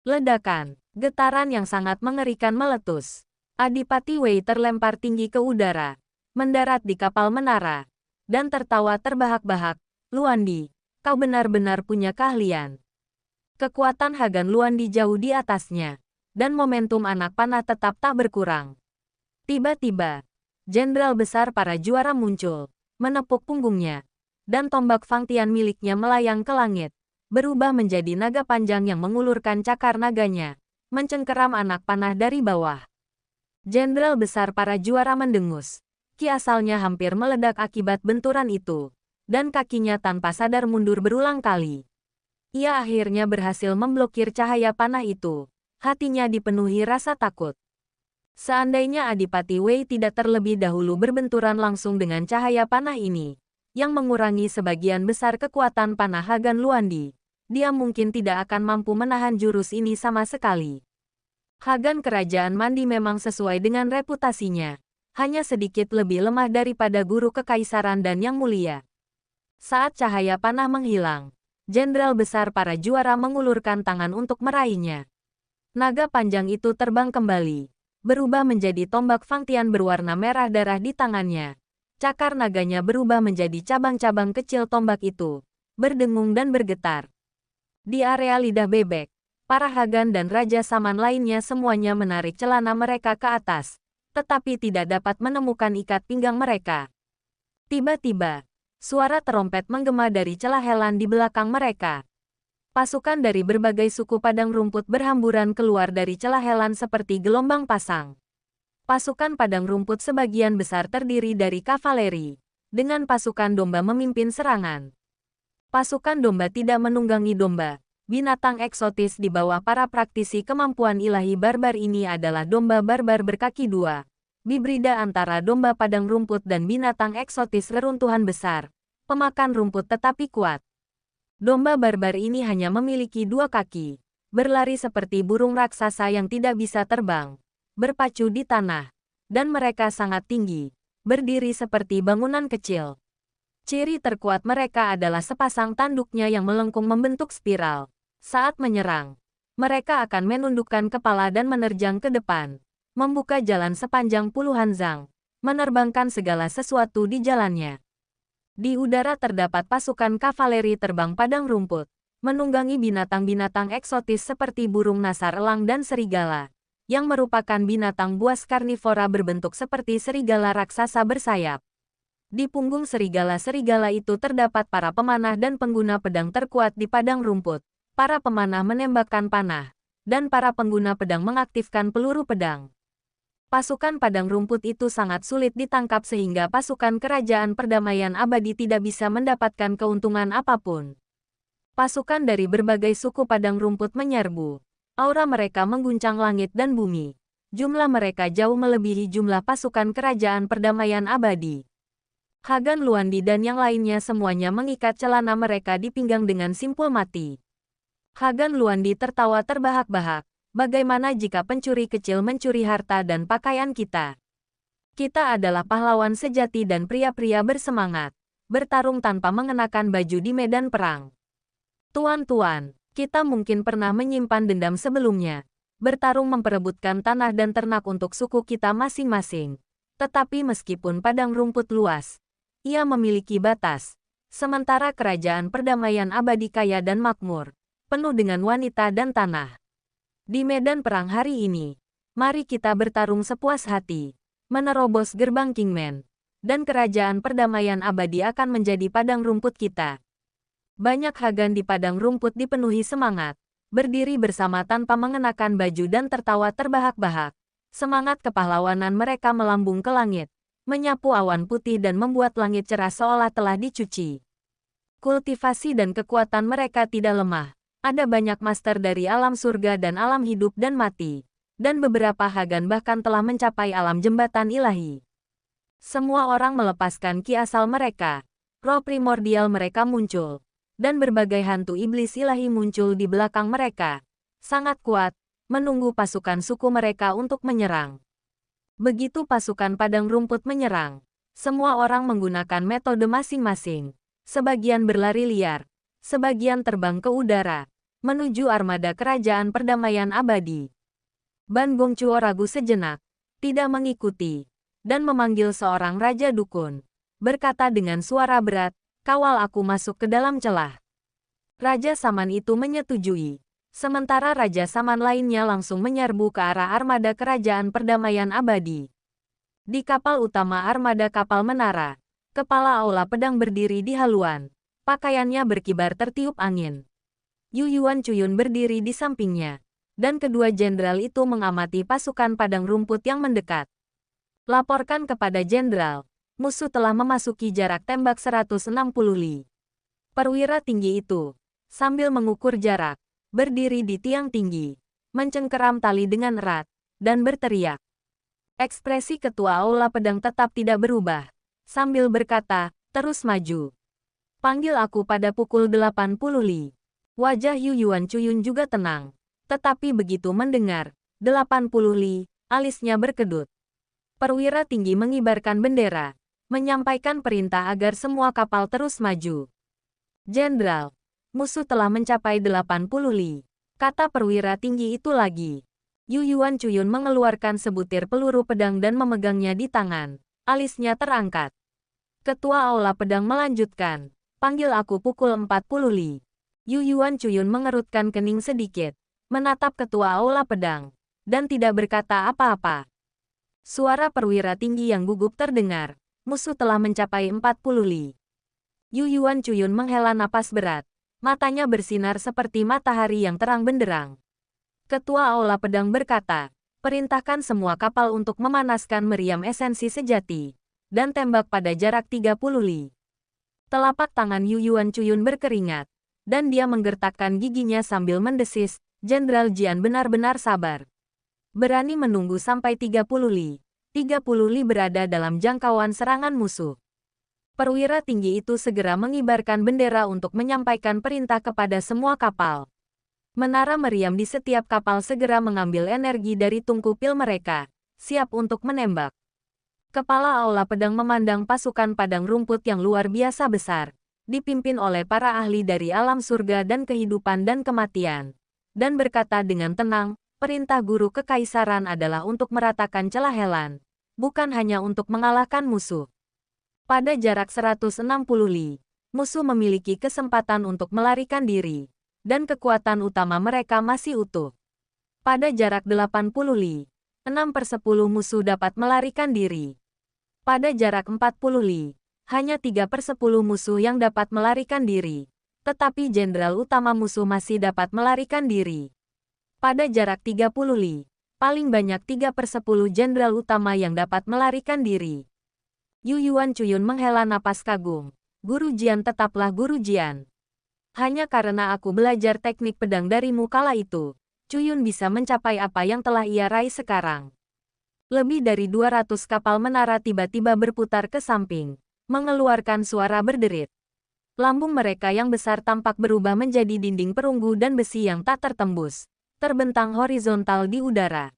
A: Ledakan, getaran yang sangat mengerikan meletus. Adipati Wei terlempar tinggi ke udara, mendarat di kapal menara, dan tertawa terbahak-bahak. Luandi, kau benar-benar punya keahlian. Kekuatan Hagan Luandi jauh di atasnya, dan momentum anak panah tetap tak berkurang. Tiba-tiba, Jenderal Besar para juara muncul, menepuk punggungnya, dan tombak Fangtian miliknya melayang ke langit, berubah menjadi naga panjang yang mengulurkan cakar naganya, mencengkeram anak panah dari bawah. Jenderal Besar para juara mendengus. Ki asalnya hampir meledak akibat benturan itu, dan kakinya tanpa sadar mundur berulang kali. Ia akhirnya berhasil memblokir cahaya panah itu. Hatinya dipenuhi rasa takut. Seandainya Adipati Wei tidak terlebih dahulu berbenturan langsung dengan cahaya panah ini, yang mengurangi sebagian besar kekuatan panah Hagan Luandi, dia mungkin tidak akan mampu menahan jurus ini sama sekali. Hagan Kerajaan Mandi memang sesuai dengan reputasinya, hanya sedikit lebih lemah daripada guru kekaisaran dan yang mulia. Saat cahaya panah menghilang, Jenderal Besar para juara mengulurkan tangan untuk meraihnya. Naga panjang itu terbang kembali, berubah menjadi tombak Fangtian berwarna merah darah di tangannya. Cakar naganya berubah menjadi cabang-cabang kecil tombak itu, berdengung dan bergetar. Di area lidah bebek, para Hagan dan Raja Saman lainnya semuanya menarik celana mereka ke atas, tetapi tidak dapat menemukan ikat pinggang mereka. Tiba-tiba, suara terompet menggema dari celah helan di belakang mereka. Pasukan dari berbagai suku padang rumput berhamburan keluar dari celah helan seperti gelombang pasang. Pasukan padang rumput sebagian besar terdiri dari kavaleri, dengan pasukan domba memimpin serangan. Pasukan domba tidak menunggangi domba. Binatang eksotis di bawah para praktisi kemampuan ilahi barbar ini adalah domba barbar berkaki dua, hibrida antara domba padang rumput dan binatang eksotis reruntuhan besar, pemakan rumput tetapi kuat. Domba barbar ini hanya memiliki dua kaki, berlari seperti burung raksasa yang tidak bisa terbang, berpacu di tanah, dan mereka sangat tinggi, berdiri seperti bangunan kecil. Ciri terkuat mereka adalah sepasang tanduknya yang melengkung membentuk spiral. Saat menyerang, mereka akan menundukkan kepala dan menerjang ke depan, membuka jalan sepanjang puluhan zang, menerbangkan segala sesuatu di jalannya. Di udara terdapat pasukan kavaleri terbang padang rumput, menunggangi binatang-binatang eksotis seperti burung nasar elang dan serigala, yang merupakan binatang buas karnivora berbentuk seperti serigala raksasa bersayap. Di punggung serigala-serigala itu terdapat para pemanah dan pengguna pedang terkuat di padang rumput. Para pemanah menembakkan panah, dan para pengguna pedang mengaktifkan peluru pedang. Pasukan padang rumput itu sangat sulit ditangkap sehingga pasukan kerajaan perdamaian abadi tidak bisa mendapatkan keuntungan apapun. Pasukan dari berbagai suku padang rumput menyerbu. Aura mereka mengguncang langit dan bumi. Jumlah mereka jauh melebihi jumlah pasukan kerajaan perdamaian abadi. Hagan Luandi dan yang lainnya semuanya mengikat celana mereka di pinggang dengan simpul mati. Hagan Luandi tertawa terbahak-bahak. Bagaimana jika pencuri kecil mencuri harta dan pakaian kita? Kita adalah pahlawan sejati dan pria-pria bersemangat. Bertarung tanpa mengenakan baju di medan perang. Tuan-tuan, kita mungkin pernah menyimpan dendam sebelumnya. Bertarung memperebutkan tanah dan ternak untuk suku kita masing-masing. Tetapi meskipun padang rumput luas, ia memiliki batas. Sementara kerajaan perdamaian abadi kaya dan makmur, penuh dengan wanita dan tanah. Di medan perang hari ini, mari kita bertarung sepuas hati, menerobos gerbang Kingman, dan kerajaan perdamaian abadi akan menjadi padang rumput kita. Banyak Hagan di padang rumput dipenuhi semangat, berdiri bersama tanpa mengenakan baju dan tertawa terbahak-bahak. Semangat kepahlawanan mereka melambung ke langit, menyapu awan putih dan membuat langit cerah seolah telah dicuci. Kultivasi dan kekuatan mereka tidak lemah. Ada banyak master dari alam surga dan alam hidup dan mati. Dan beberapa Hagan bahkan telah mencapai alam jembatan ilahi. Semua orang melepaskan ki asal mereka. Roh primordial mereka muncul. Dan berbagai hantu iblis ilahi muncul di belakang mereka. Sangat kuat, menunggu pasukan suku mereka untuk menyerang. Begitu pasukan padang rumput menyerang, semua orang menggunakan metode masing-masing. Sebagian berlari liar, sebagian terbang ke udara, menuju armada kerajaan perdamaian abadi. Ban Gongchuo ragu sejenak, tidak mengikuti, dan memanggil seorang raja dukun. Berkata dengan suara berat, "Kawal aku masuk ke dalam celah." Raja Saman itu menyetujui. Sementara Raja Saman lainnya langsung menyerbu ke arah armada kerajaan perdamaian abadi. Di kapal utama armada kapal menara, kepala aula pedang berdiri di haluan. Pakaiannya berkibar tertiup angin. Yu Yuan Cuyun berdiri di sampingnya. Dan kedua jenderal itu mengamati pasukan padang rumput yang mendekat. Laporkan kepada jenderal, musuh telah memasuki jarak tembak 160 li. Perwira tinggi itu, sambil mengukur jarak, berdiri di tiang tinggi, mencengkeram tali dengan erat, dan berteriak. Ekspresi ketua aula pedang tetap tidak berubah, sambil berkata, "Terus maju. Panggil aku pada pukul 80 li." Wajah Yu Yuan Cuyun juga tenang, tetapi begitu mendengar 80 li, alisnya berkedut. Perwira tinggi mengibarkan bendera, menyampaikan perintah agar semua kapal terus maju. "Jenderal, musuh telah mencapai 80 li," kata perwira tinggi itu lagi. Yu Yuan Cuyun mengeluarkan sebutir peluru pedang dan memegangnya di tangan. Alisnya terangkat. Ketua aula pedang melanjutkan, "Panggil aku pukul 40 li." Yu Yuan Cuyun mengerutkan kening sedikit, menatap ketua aula pedang, dan tidak berkata apa-apa. Suara perwira tinggi yang gugup terdengar. Musuh telah mencapai 40 li. Yu Yuan Cuyun menghela napas berat. Matanya bersinar seperti matahari yang terang benderang. Ketua aula pedang berkata, "Perintahkan semua kapal untuk memanaskan meriam esensi sejati, dan tembak pada jarak 30 li." Telapak tangan Yu Yuan Cuyun berkeringat, dan dia menggertakkan giginya sambil mendesis, "Jenderal Jian benar-benar sabar. Berani menunggu sampai 30 li. 30 li berada dalam jangkauan serangan musuh." Perwira tinggi itu segera mengibarkan bendera untuk menyampaikan perintah kepada semua kapal. Menara meriam di setiap kapal segera mengambil energi dari tungku pil mereka, siap untuk menembak. Kepala aula pedang memandang pasukan padang rumput yang luar biasa besar, dipimpin oleh para ahli dari alam surga dan kehidupan dan kematian, dan berkata dengan tenang, "Perintah guru kekaisaran adalah untuk meratakan celah Helan, bukan hanya untuk mengalahkan musuh." Pada jarak 160 li, musuh memiliki kesempatan untuk melarikan diri, dan kekuatan utama mereka masih utuh. Pada jarak 80 li, 6/10 musuh dapat melarikan diri. Pada jarak 40 li, hanya 3/10 musuh yang dapat melarikan diri. Tetapi jenderal utama musuh masih dapat melarikan diri. Pada jarak 30 li, paling banyak 3/10 jenderal utama yang dapat melarikan diri. Yu Yuan Cuyun menghela napas kagum. "Guru Jian tetaplah Guru Jian. Hanya karena aku belajar teknik pedang darimu kala itu, Cuyun bisa mencapai apa yang telah ia raih sekarang." Lebih dari 200 kapal menara tiba-tiba berputar ke samping, mengeluarkan suara berderit. Lambung mereka yang besar tampak berubah menjadi dinding perunggu dan besi yang tak tertembus, terbentang horizontal di udara.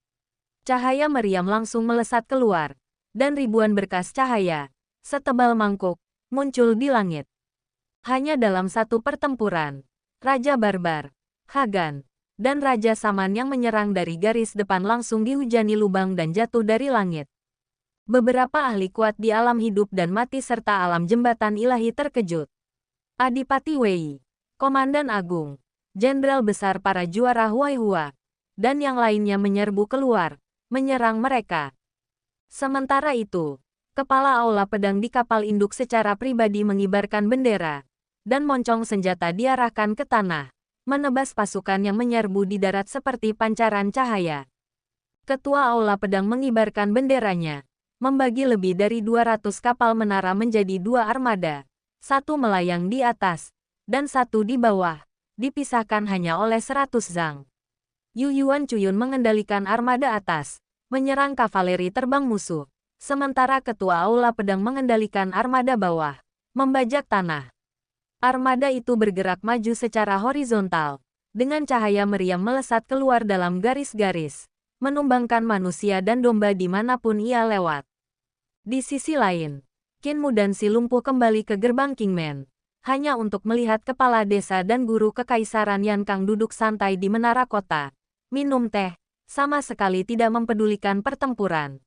A: Cahaya meriam langsung melesat keluar, dan ribuan berkas cahaya, setebal mangkuk, muncul di langit. Hanya dalam satu pertempuran, Raja Barbar, Hagan, dan Raja Saman yang menyerang dari garis depan langsung dihujani lubang dan jatuh dari langit. Beberapa ahli kuat di alam hidup dan mati serta alam jembatan ilahi terkejut. Adipati Wei, Komandan Agung, Jenderal Besar para juara Huaihua, dan yang lainnya menyerbu keluar, menyerang mereka. Sementara itu, kepala aula pedang di kapal induk secara pribadi mengibarkan bendera, dan moncong senjata diarahkan ke tanah, menebas pasukan yang menyerbu di darat seperti pancaran cahaya. Ketua aula pedang mengibarkan benderanya, membagi lebih dari 200 kapal menara menjadi 2 armada, satu melayang di atas, dan satu di bawah, dipisahkan hanya oleh 100 zang. Yu Yuan Cuyun mengendalikan armada atas, menyerang kavaleri terbang musuh, sementara ketua aula pedang mengendalikan armada bawah, membajak tanah. Armada itu bergerak maju secara horizontal, dengan cahaya meriam melesat keluar dalam garis-garis, menumbangkan manusia dan domba dimanapun ia lewat. Di sisi lain, Qin Mu dan si lumpuh kembali ke gerbang Kingman, hanya untuk melihat kepala desa dan guru kekaisaran Yan Kang duduk santai di menara kota, minum teh, sama sekali tidak mempedulikan pertempuran.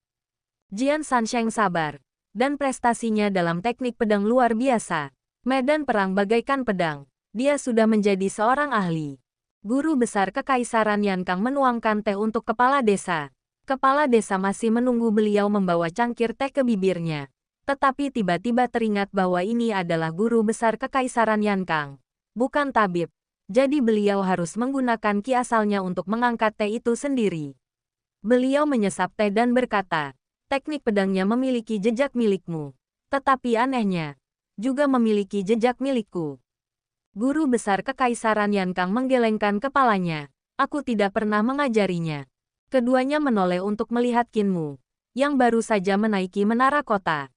A: Jian Sansheng sabar, dan prestasinya dalam teknik pedang luar biasa. Medan perang bagaikan pedang, dia sudah menjadi seorang ahli. Guru besar kekaisaran Yan Kang menuangkan teh untuk kepala desa. Kepala desa masih menunggu beliau membawa cangkir teh ke bibirnya. Tetapi tiba-tiba teringat bahwa ini adalah guru besar kekaisaran Yan Kang, bukan tabib. Jadi beliau harus menggunakan ki asalnya untuk mengangkat teh itu sendiri. Beliau menyesap teh dan berkata, teknik pedangnya memiliki jejak milikmu. Tetapi anehnya, juga memiliki jejak milikku. Guru besar kekaisaran Yan Kang menggelengkan kepalanya. Aku tidak pernah mengajarinya. Keduanya menoleh untuk melihat Qin Mu, yang baru saja menaiki menara kota.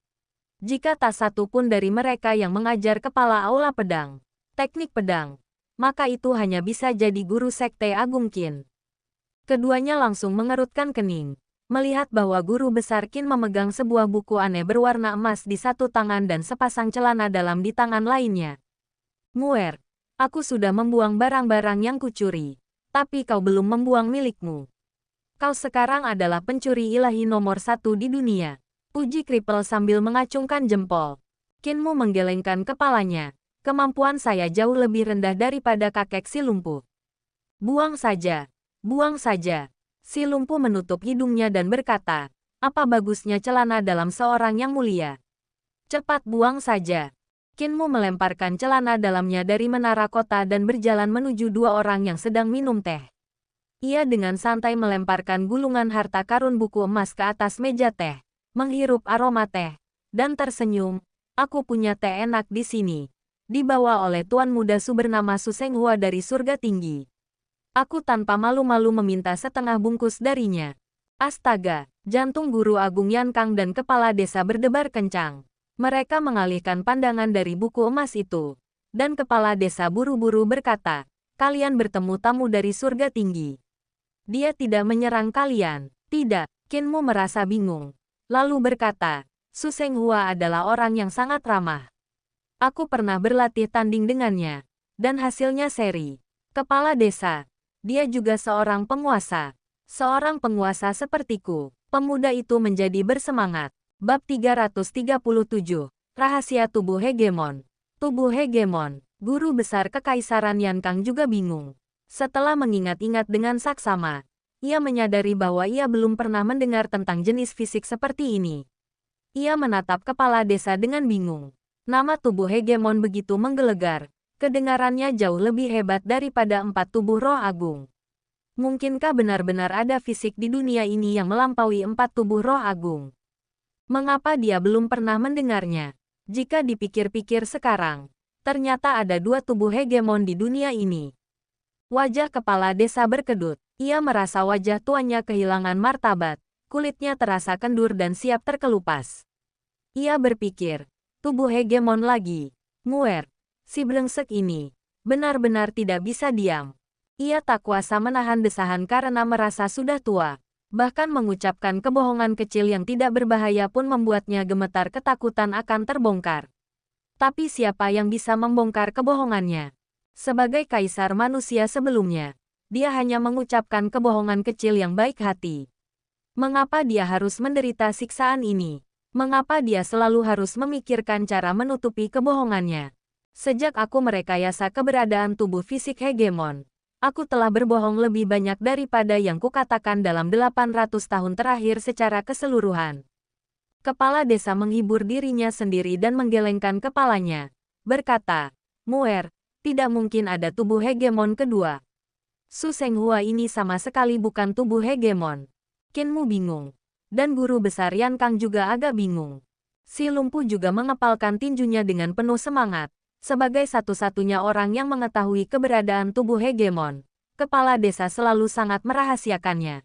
A: Jika tak satu pun dari mereka yang mengajar kepala aula pedang, teknik pedang, maka itu hanya bisa jadi guru sekte Agung Qin. Keduanya langsung mengerutkan kening, melihat bahwa guru besar Qin memegang sebuah buku aneh berwarna emas di satu tangan dan sepasang celana dalam di tangan lainnya. Muer, aku sudah membuang barang-barang yang kucuri, tapi kau belum membuang milikmu. Kau sekarang adalah pencuri ilahi nomor 1 di dunia, uji Kripel sambil mengacungkan jempol. Qin Mu menggelengkan kepalanya. Kemampuan saya jauh lebih rendah daripada kakek si lumpuh. Buang saja, buang saja. Si lumpuh menutup hidungnya dan berkata, apa bagusnya celana dalam seorang yang mulia? Cepat buang saja. Qin Mu melemparkan celana dalamnya dari menara kota dan berjalan menuju 2 orang yang sedang minum teh. Ia dengan santai melemparkan gulungan harta karun buku emas ke atas meja teh, menghirup aroma teh, dan tersenyum. Aku punya teh enak di sini. Dibawa oleh tuan muda Su bernama Su Senghua dari surga tinggi. Aku tanpa malu-malu meminta setengah bungkus darinya. Astaga, jantung guru agung Yan Kang dan kepala desa berdebar kencang. Mereka mengalihkan pandangan dari buku emas itu. Dan kepala desa buru-buru berkata, kalian bertemu tamu dari surga tinggi. Dia tidak menyerang kalian. Tidak, Qin Mu merasa bingung. Lalu berkata, Su Senghua adalah orang yang sangat ramah. Aku pernah berlatih tanding dengannya. Dan hasilnya seri. Kepala desa. Dia juga seorang penguasa. Seorang penguasa sepertiku. Pemuda itu menjadi bersemangat. Bab 337. Rahasia tubuh hegemon. Tubuh hegemon. Guru besar kekaisaran Yan Kang juga bingung. Setelah mengingat-ingat dengan saksama, ia menyadari bahwa ia belum pernah mendengar tentang jenis fisik seperti ini. Ia menatap kepala desa dengan bingung. Nama tubuh hegemon begitu menggelegar. Kedengarannya jauh lebih hebat daripada 4 tubuh roh agung. Mungkinkah benar-benar ada fisik di dunia ini yang melampaui 4 tubuh roh agung? Mengapa dia belum pernah mendengarnya? Jika dipikir-pikir sekarang, ternyata ada 2 tubuh hegemon di dunia ini. Wajah kepala desa berkedut. Ia merasa wajah tuannya kehilangan martabat. Kulitnya terasa kendur dan siap terkelupas. Ia berpikir, tubuh hegemon lagi. Muer, si brengsek ini, benar-benar tidak bisa diam. Ia tak kuasa menahan desahan karena merasa sudah tua. Bahkan mengucapkan kebohongan kecil yang tidak berbahaya pun membuatnya gemetar ketakutan akan terbongkar. Tapi siapa yang bisa membongkar kebohongannya? Sebagai kaisar manusia sebelumnya, dia hanya mengucapkan kebohongan kecil yang baik hati. Mengapa dia harus menderita siksaan ini? Mengapa dia selalu harus memikirkan cara menutupi kebohongannya? Sejak aku merekayasa keberadaan tubuh fisik hegemon, aku telah berbohong lebih banyak daripada yang kukatakan dalam 800 tahun terakhir secara keseluruhan. Kepala desa menghibur dirinya sendiri dan menggelengkan kepalanya. Berkata, Muer, tidak mungkin ada tubuh hegemon kedua. Su Senghua ini sama sekali bukan tubuh hegemon. Qinmu bingung. Dan guru besar Yan Kang juga agak bingung. Si lumpuh juga mengepalkan tinjunya dengan penuh semangat. Sebagai satu-satunya orang yang mengetahui keberadaan tubuh hegemon, kepala desa selalu sangat merahasiakannya.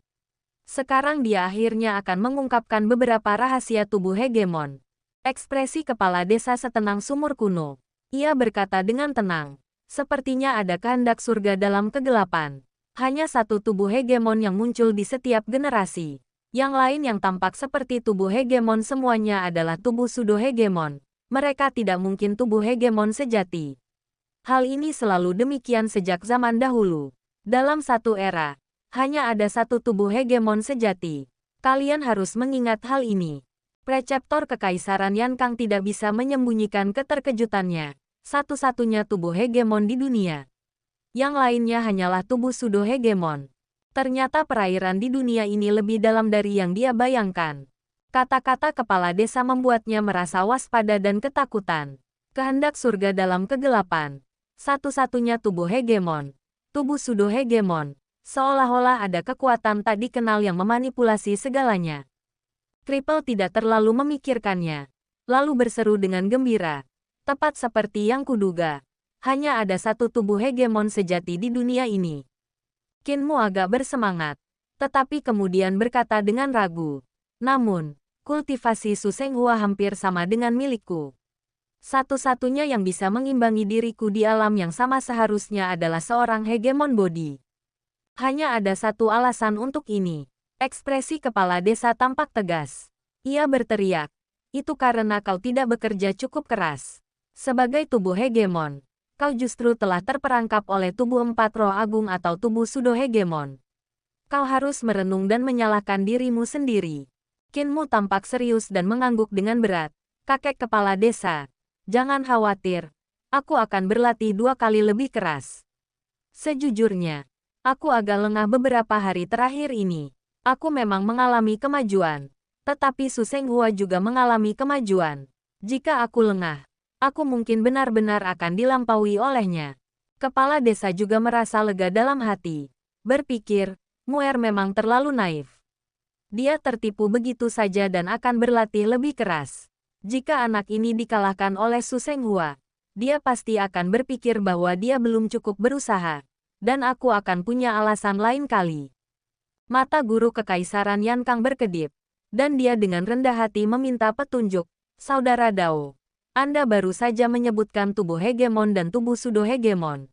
A: Sekarang dia akhirnya akan mengungkapkan beberapa rahasia tubuh hegemon. Ekspresi kepala desa setenang sumur kuno. Ia berkata dengan tenang. Sepertinya ada kehendak surga dalam kegelapan. Hanya satu tubuh hegemon yang muncul di setiap generasi. Yang lain yang tampak seperti tubuh hegemon semuanya adalah tubuh pseudo hegemon. Mereka tidak mungkin tubuh hegemon sejati. Hal ini selalu demikian sejak zaman dahulu. Dalam satu era, hanya ada satu tubuh hegemon sejati. Kalian harus mengingat hal ini. Preceptor Kekaisaran Yan Kang tidak bisa menyembunyikan keterkejutannya. Satu-satunya tubuh hegemon di dunia. Yang lainnya hanyalah tubuh pseudo hegemon. Ternyata perairan di dunia ini lebih dalam dari yang dia bayangkan. Kata-kata kepala desa membuatnya merasa waspada dan ketakutan. Kehendak surga dalam kegelapan. Satu-satunya tubuh hegemon. Tubuh pseudo hegemon. Seolah-olah ada kekuatan tak dikenal yang memanipulasi segalanya. Triple tidak terlalu memikirkannya. Lalu berseru dengan gembira. Tepat seperti yang kuduga. Hanya ada satu tubuh hegemon sejati di dunia ini. Qinmu agak bersemangat, tetapi kemudian berkata dengan ragu. Namun, kultivasi Su Senghua hampir sama dengan milikku. Satu-satunya yang bisa mengimbangi diriku di alam yang sama seharusnya adalah seorang hegemon body. Hanya ada satu alasan untuk ini. Ekspresi kepala desa tampak tegas. Ia berteriak, itu karena kau tidak bekerja cukup keras. Sebagai tubuh hegemon, kau justru telah terperangkap oleh tubuh empat roh agung atau tubuh pseudo hegemon. Kau harus merenung dan menyalahkan dirimu sendiri. Qinmu tampak serius dan mengangguk dengan berat. Kakek kepala desa, jangan khawatir. Aku akan berlatih 2 kali lebih keras. Sejujurnya, aku agak lengah beberapa hari terakhir ini. Aku memang mengalami kemajuan. Tetapi Su Senghua juga mengalami kemajuan. Jika aku lengah, aku mungkin benar-benar akan dilampaui olehnya. Kepala desa juga merasa lega dalam hati. Berpikir, Muer memang terlalu naif. Dia tertipu begitu saja dan akan berlatih lebih keras. Jika anak ini dikalahkan oleh Su Senghua, dia pasti akan berpikir bahwa dia belum cukup berusaha. Dan aku akan punya alasan lain kali. Mata guru kekaisaran Yan Kang berkedip. Dan dia dengan rendah hati meminta petunjuk. Saudara Dao. Anda baru saja menyebutkan tubuh hegemon dan tubuh pseudo hegemon.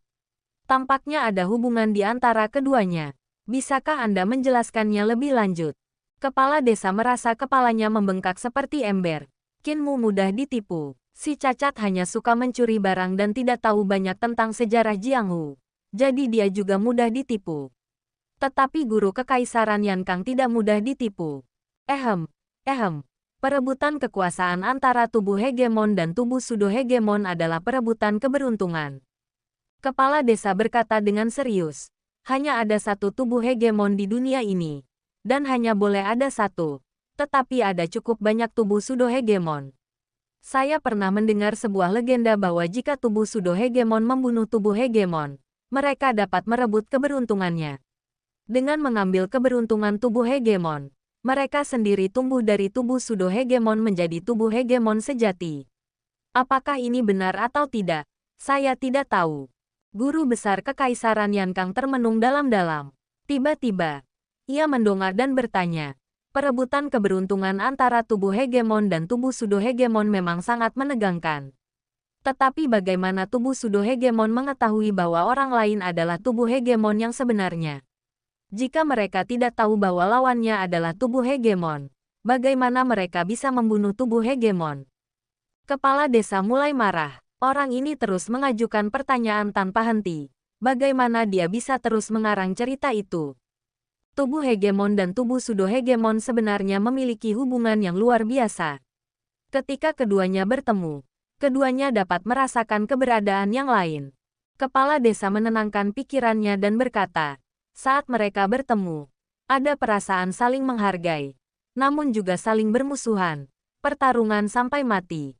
A: Tampaknya ada hubungan di antara keduanya. Bisakah Anda menjelaskannya lebih lanjut? Kepala desa merasa kepalanya membengkak seperti ember. Qinmu mudah ditipu. Si cacat hanya suka mencuri barang dan tidak tahu banyak tentang sejarah Jianghu. Jadi dia juga mudah ditipu. Tetapi guru kekaisaran Yan Kang tidak mudah ditipu. Perebutan kekuasaan antara tubuh hegemon dan tubuh pseudo hegemon adalah perebutan keberuntungan. Kepala desa berkata dengan serius. Hanya ada satu tubuh hegemon di dunia ini. Dan hanya boleh ada satu. Tetapi ada cukup banyak tubuh pseudo hegemon. Saya pernah mendengar sebuah legenda bahwa jika tubuh pseudo hegemon membunuh tubuh hegemon, mereka dapat merebut keberuntungannya. Dengan mengambil keberuntungan tubuh hegemon, mereka sendiri tumbuh dari tubuh pseudo hegemon menjadi tubuh hegemon sejati. Apakah ini benar atau tidak? Saya tidak tahu. Guru besar kekaisaran Yan Kang termenung dalam-dalam. Tiba-tiba, ia mendongak dan bertanya, Perebutan keberuntungan antara tubuh hegemon dan tubuh pseudo-hegemon memang sangat menegangkan. Tetapi bagaimana tubuh pseudo-hegemon mengetahui bahwa orang lain adalah tubuh hegemon yang sebenarnya? Jika mereka tidak tahu bahwa lawannya adalah tubuh hegemon, bagaimana mereka bisa membunuh tubuh hegemon? Kepala desa mulai marah. Orang ini terus mengajukan pertanyaan tanpa henti. Bagaimana dia bisa terus mengarang cerita itu? Tubuh hegemon dan tubuh pseudo-hegemon sebenarnya memiliki hubungan yang luar biasa. Ketika keduanya bertemu, keduanya dapat merasakan keberadaan yang lain. Kepala desa menenangkan pikirannya dan berkata, saat mereka bertemu, ada perasaan saling menghargai, namun juga saling bermusuhan, pertarungan sampai mati.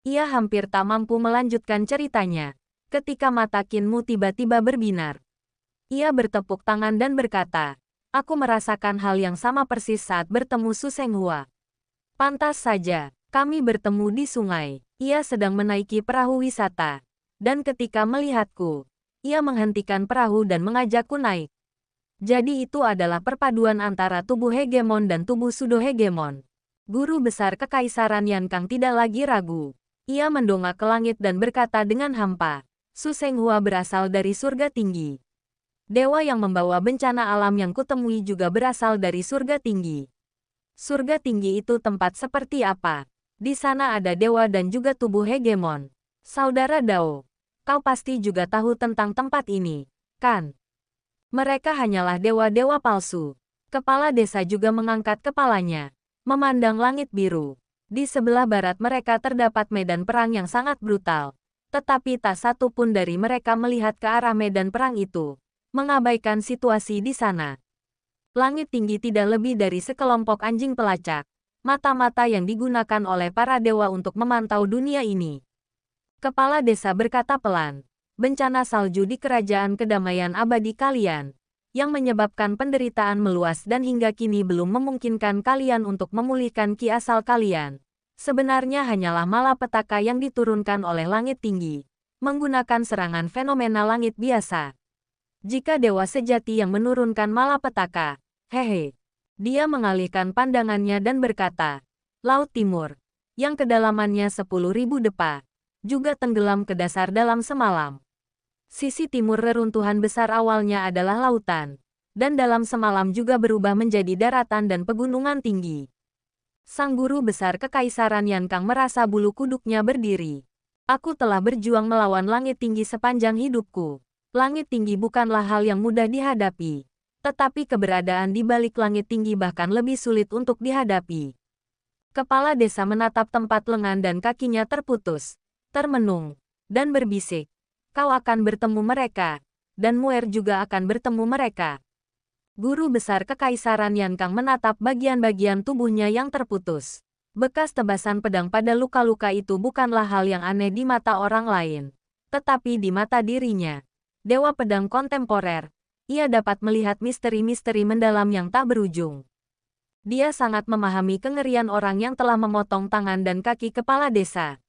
A: Ia hampir tak mampu melanjutkan ceritanya, ketika mata Qinmu tiba-tiba berbinar. Ia bertepuk tangan dan berkata, aku merasakan hal yang sama persis saat bertemu Su Senghua. Pantas saja, kami bertemu di sungai. Ia sedang menaiki perahu wisata. Dan ketika melihatku, ia menghentikan perahu dan mengajakku naik. Jadi itu adalah perpaduan antara tubuh hegemon dan tubuh pseudo-hegemon. Guru besar Kekaisaran Yankang tidak lagi ragu. Ia mendongak ke langit dan berkata dengan hampa, Su Senghua berasal dari surga tinggi. Dewa yang membawa bencana alam yang kutemui juga berasal dari surga tinggi. Surga tinggi itu tempat seperti apa? Di sana ada dewa dan juga tubuh hegemon. Saudara Dao, kau pasti juga tahu tentang tempat ini, kan? Mereka hanyalah dewa-dewa palsu. Kepala desa juga mengangkat kepalanya, memandang langit biru. Di sebelah barat mereka terdapat medan perang yang sangat brutal. Tetapi tak satu pun dari mereka melihat ke arah medan perang itu, mengabaikan situasi di sana. Langit tinggi tidak lebih dari sekelompok anjing pelacak, mata-mata yang digunakan oleh para dewa untuk memantau dunia ini. Kepala desa berkata pelan, bencana salju di kerajaan kedamaian abadi kalian, yang menyebabkan penderitaan meluas dan hingga kini belum memungkinkan kalian untuk memulihkan ki asal kalian, sebenarnya hanyalah malapetaka yang diturunkan oleh langit tinggi, menggunakan serangan fenomena langit biasa. Jika dewa sejati yang menurunkan malapetaka, hehe. Dia mengalihkan pandangannya dan berkata, Laut Timur, yang kedalamannya 10.000 depa, juga tenggelam ke dasar dalam semalam. Sisi timur reruntuhan besar awalnya adalah lautan, dan dalam semalam juga berubah menjadi daratan dan pegunungan tinggi. Sang guru besar Kekaisaran Yankang merasa bulu kuduknya berdiri. Aku telah berjuang melawan langit tinggi sepanjang hidupku. Langit tinggi bukanlah hal yang mudah dihadapi, tetapi keberadaan di balik langit tinggi bahkan lebih sulit untuk dihadapi. Kepala desa menatap tempat lengan dan kakinya terputus, termenung, dan berbisik, kau akan bertemu mereka, dan Muer juga akan bertemu mereka. Guru besar Kekaisaran Yankang menatap bagian-bagian tubuhnya yang terputus. Bekas tebasan pedang pada luka-luka itu bukanlah hal yang aneh di mata orang lain, tetapi di mata dirinya. Dewa pedang kontemporer, ia dapat melihat misteri-misteri mendalam yang tak berujung. Dia sangat memahami kengerian orang yang telah memotong tangan dan kaki kepala desa.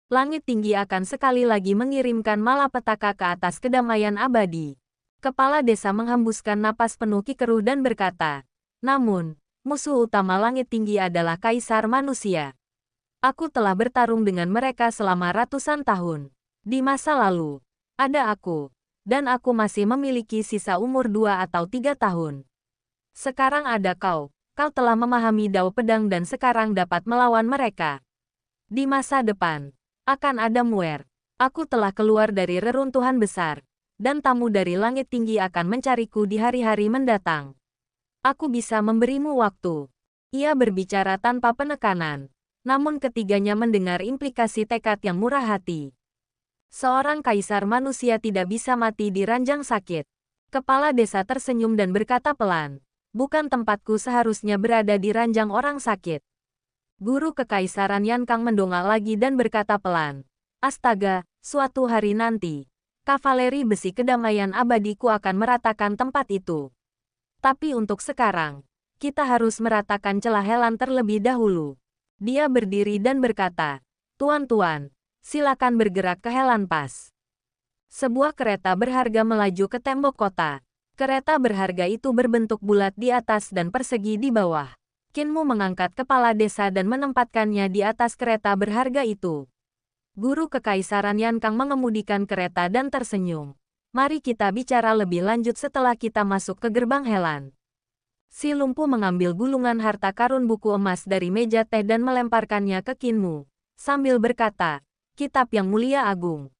A: Langit tinggi akan sekali lagi mengirimkan malapetaka ke atas kedamaian abadi. Kepala desa menghembuskan napas penuh kikeruh dan berkata, namun, musuh utama langit tinggi adalah kaisar manusia. Aku telah bertarung dengan mereka selama ratusan tahun. Di masa lalu, ada aku. Dan aku masih memiliki sisa umur 2 atau 3 tahun. Sekarang ada kau telah memahami dao pedang dan sekarang dapat melawan mereka. Di masa depan, akan ada Muer. Aku telah keluar dari reruntuhan besar, dan tamu dari langit tinggi akan mencariku di hari-hari mendatang. Aku bisa memberimu waktu. Ia berbicara tanpa penekanan, namun ketiganya mendengar implikasi tekad yang murah hati. Seorang kaisar manusia tidak bisa mati di ranjang sakit. Kepala desa tersenyum dan berkata pelan, bukan tempatku seharusnya berada di ranjang orang sakit. Guru Kekaisaran Yankang mendongak lagi dan berkata pelan, astaga, suatu hari nanti, kavaleri besi kedamaian abadiku akan meratakan tempat itu. Tapi untuk sekarang, kita harus meratakan celah Helan terlebih dahulu. Dia berdiri dan berkata, tuan-tuan, silakan bergerak ke Helan Pass. Sebuah kereta berharga melaju ke tembok kota. Kereta berharga itu berbentuk bulat di atas dan persegi di bawah. Kinmu mengangkat kepala desa dan menempatkannya di atas kereta berharga itu. Guru Kekaisaran Yankang mengemudikan kereta dan tersenyum. Mari kita bicara lebih lanjut setelah kita masuk ke gerbang Helan. Si lumpuh mengambil gulungan harta karun buku emas dari meja teh dan melemparkannya ke Kinmu, sambil berkata, "Kitab yang mulia agung.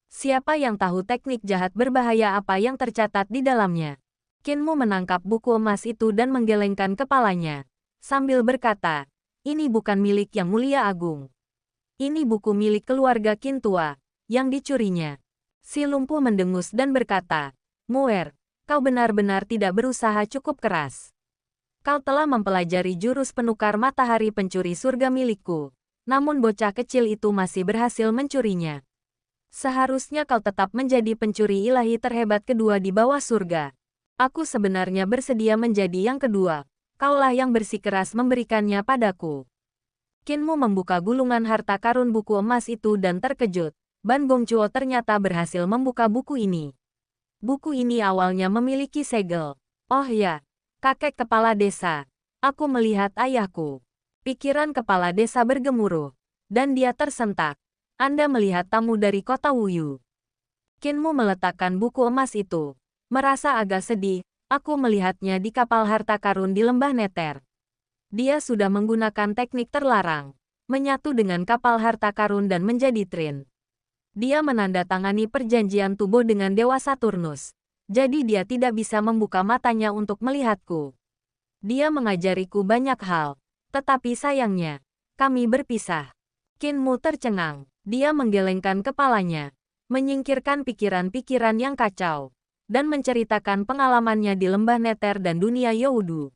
A: Siapa yang tahu teknik jahat berbahaya apa yang tercatat di dalamnya?" Kinmu menangkap buku emas itu dan menggelengkan kepalanya, sambil berkata, "Ini bukan milik yang mulia agung. Ini buku milik keluarga Qin tua, yang dicurinya." Si lumpuh mendengus dan berkata, "Muer, kau benar-benar tidak berusaha cukup keras. Kau telah mempelajari jurus penukar matahari pencuri surga milikku, namun bocah kecil itu masih berhasil mencurinya. Seharusnya kau tetap menjadi pencuri ilahi terhebat kedua di bawah surga. Aku sebenarnya bersedia menjadi yang kedua. Kaulah yang bersikeras memberikannya padaku." Kinmu membuka gulungan harta karun buku emas itu dan terkejut. Ban Gongchuo ternyata berhasil membuka buku ini. Buku ini awalnya memiliki segel. "Oh ya, kakek kepala desa. Aku melihat ayahku." Pikiran kepala desa bergemuruh, dan dia tersentak. "Anda melihat tamu dari kota Wuyu." Kinmu meletakkan buku emas itu. Merasa agak sedih, "Aku melihatnya di kapal harta karun di lembah Neter. Dia sudah menggunakan teknik terlarang, menyatu dengan kapal harta karun dan menjadi Trin. Dia menandatangani perjanjian tubuh dengan Dewa Saturnus. Jadi dia tidak bisa membuka matanya untuk melihatku. Dia mengajariku banyak hal, tetapi sayangnya, kami berpisah." Kinmu tercengang. Dia menggelengkan kepalanya, menyingkirkan pikiran-pikiran yang kacau, dan menceritakan pengalamannya di lembah Neter dan dunia Youdu.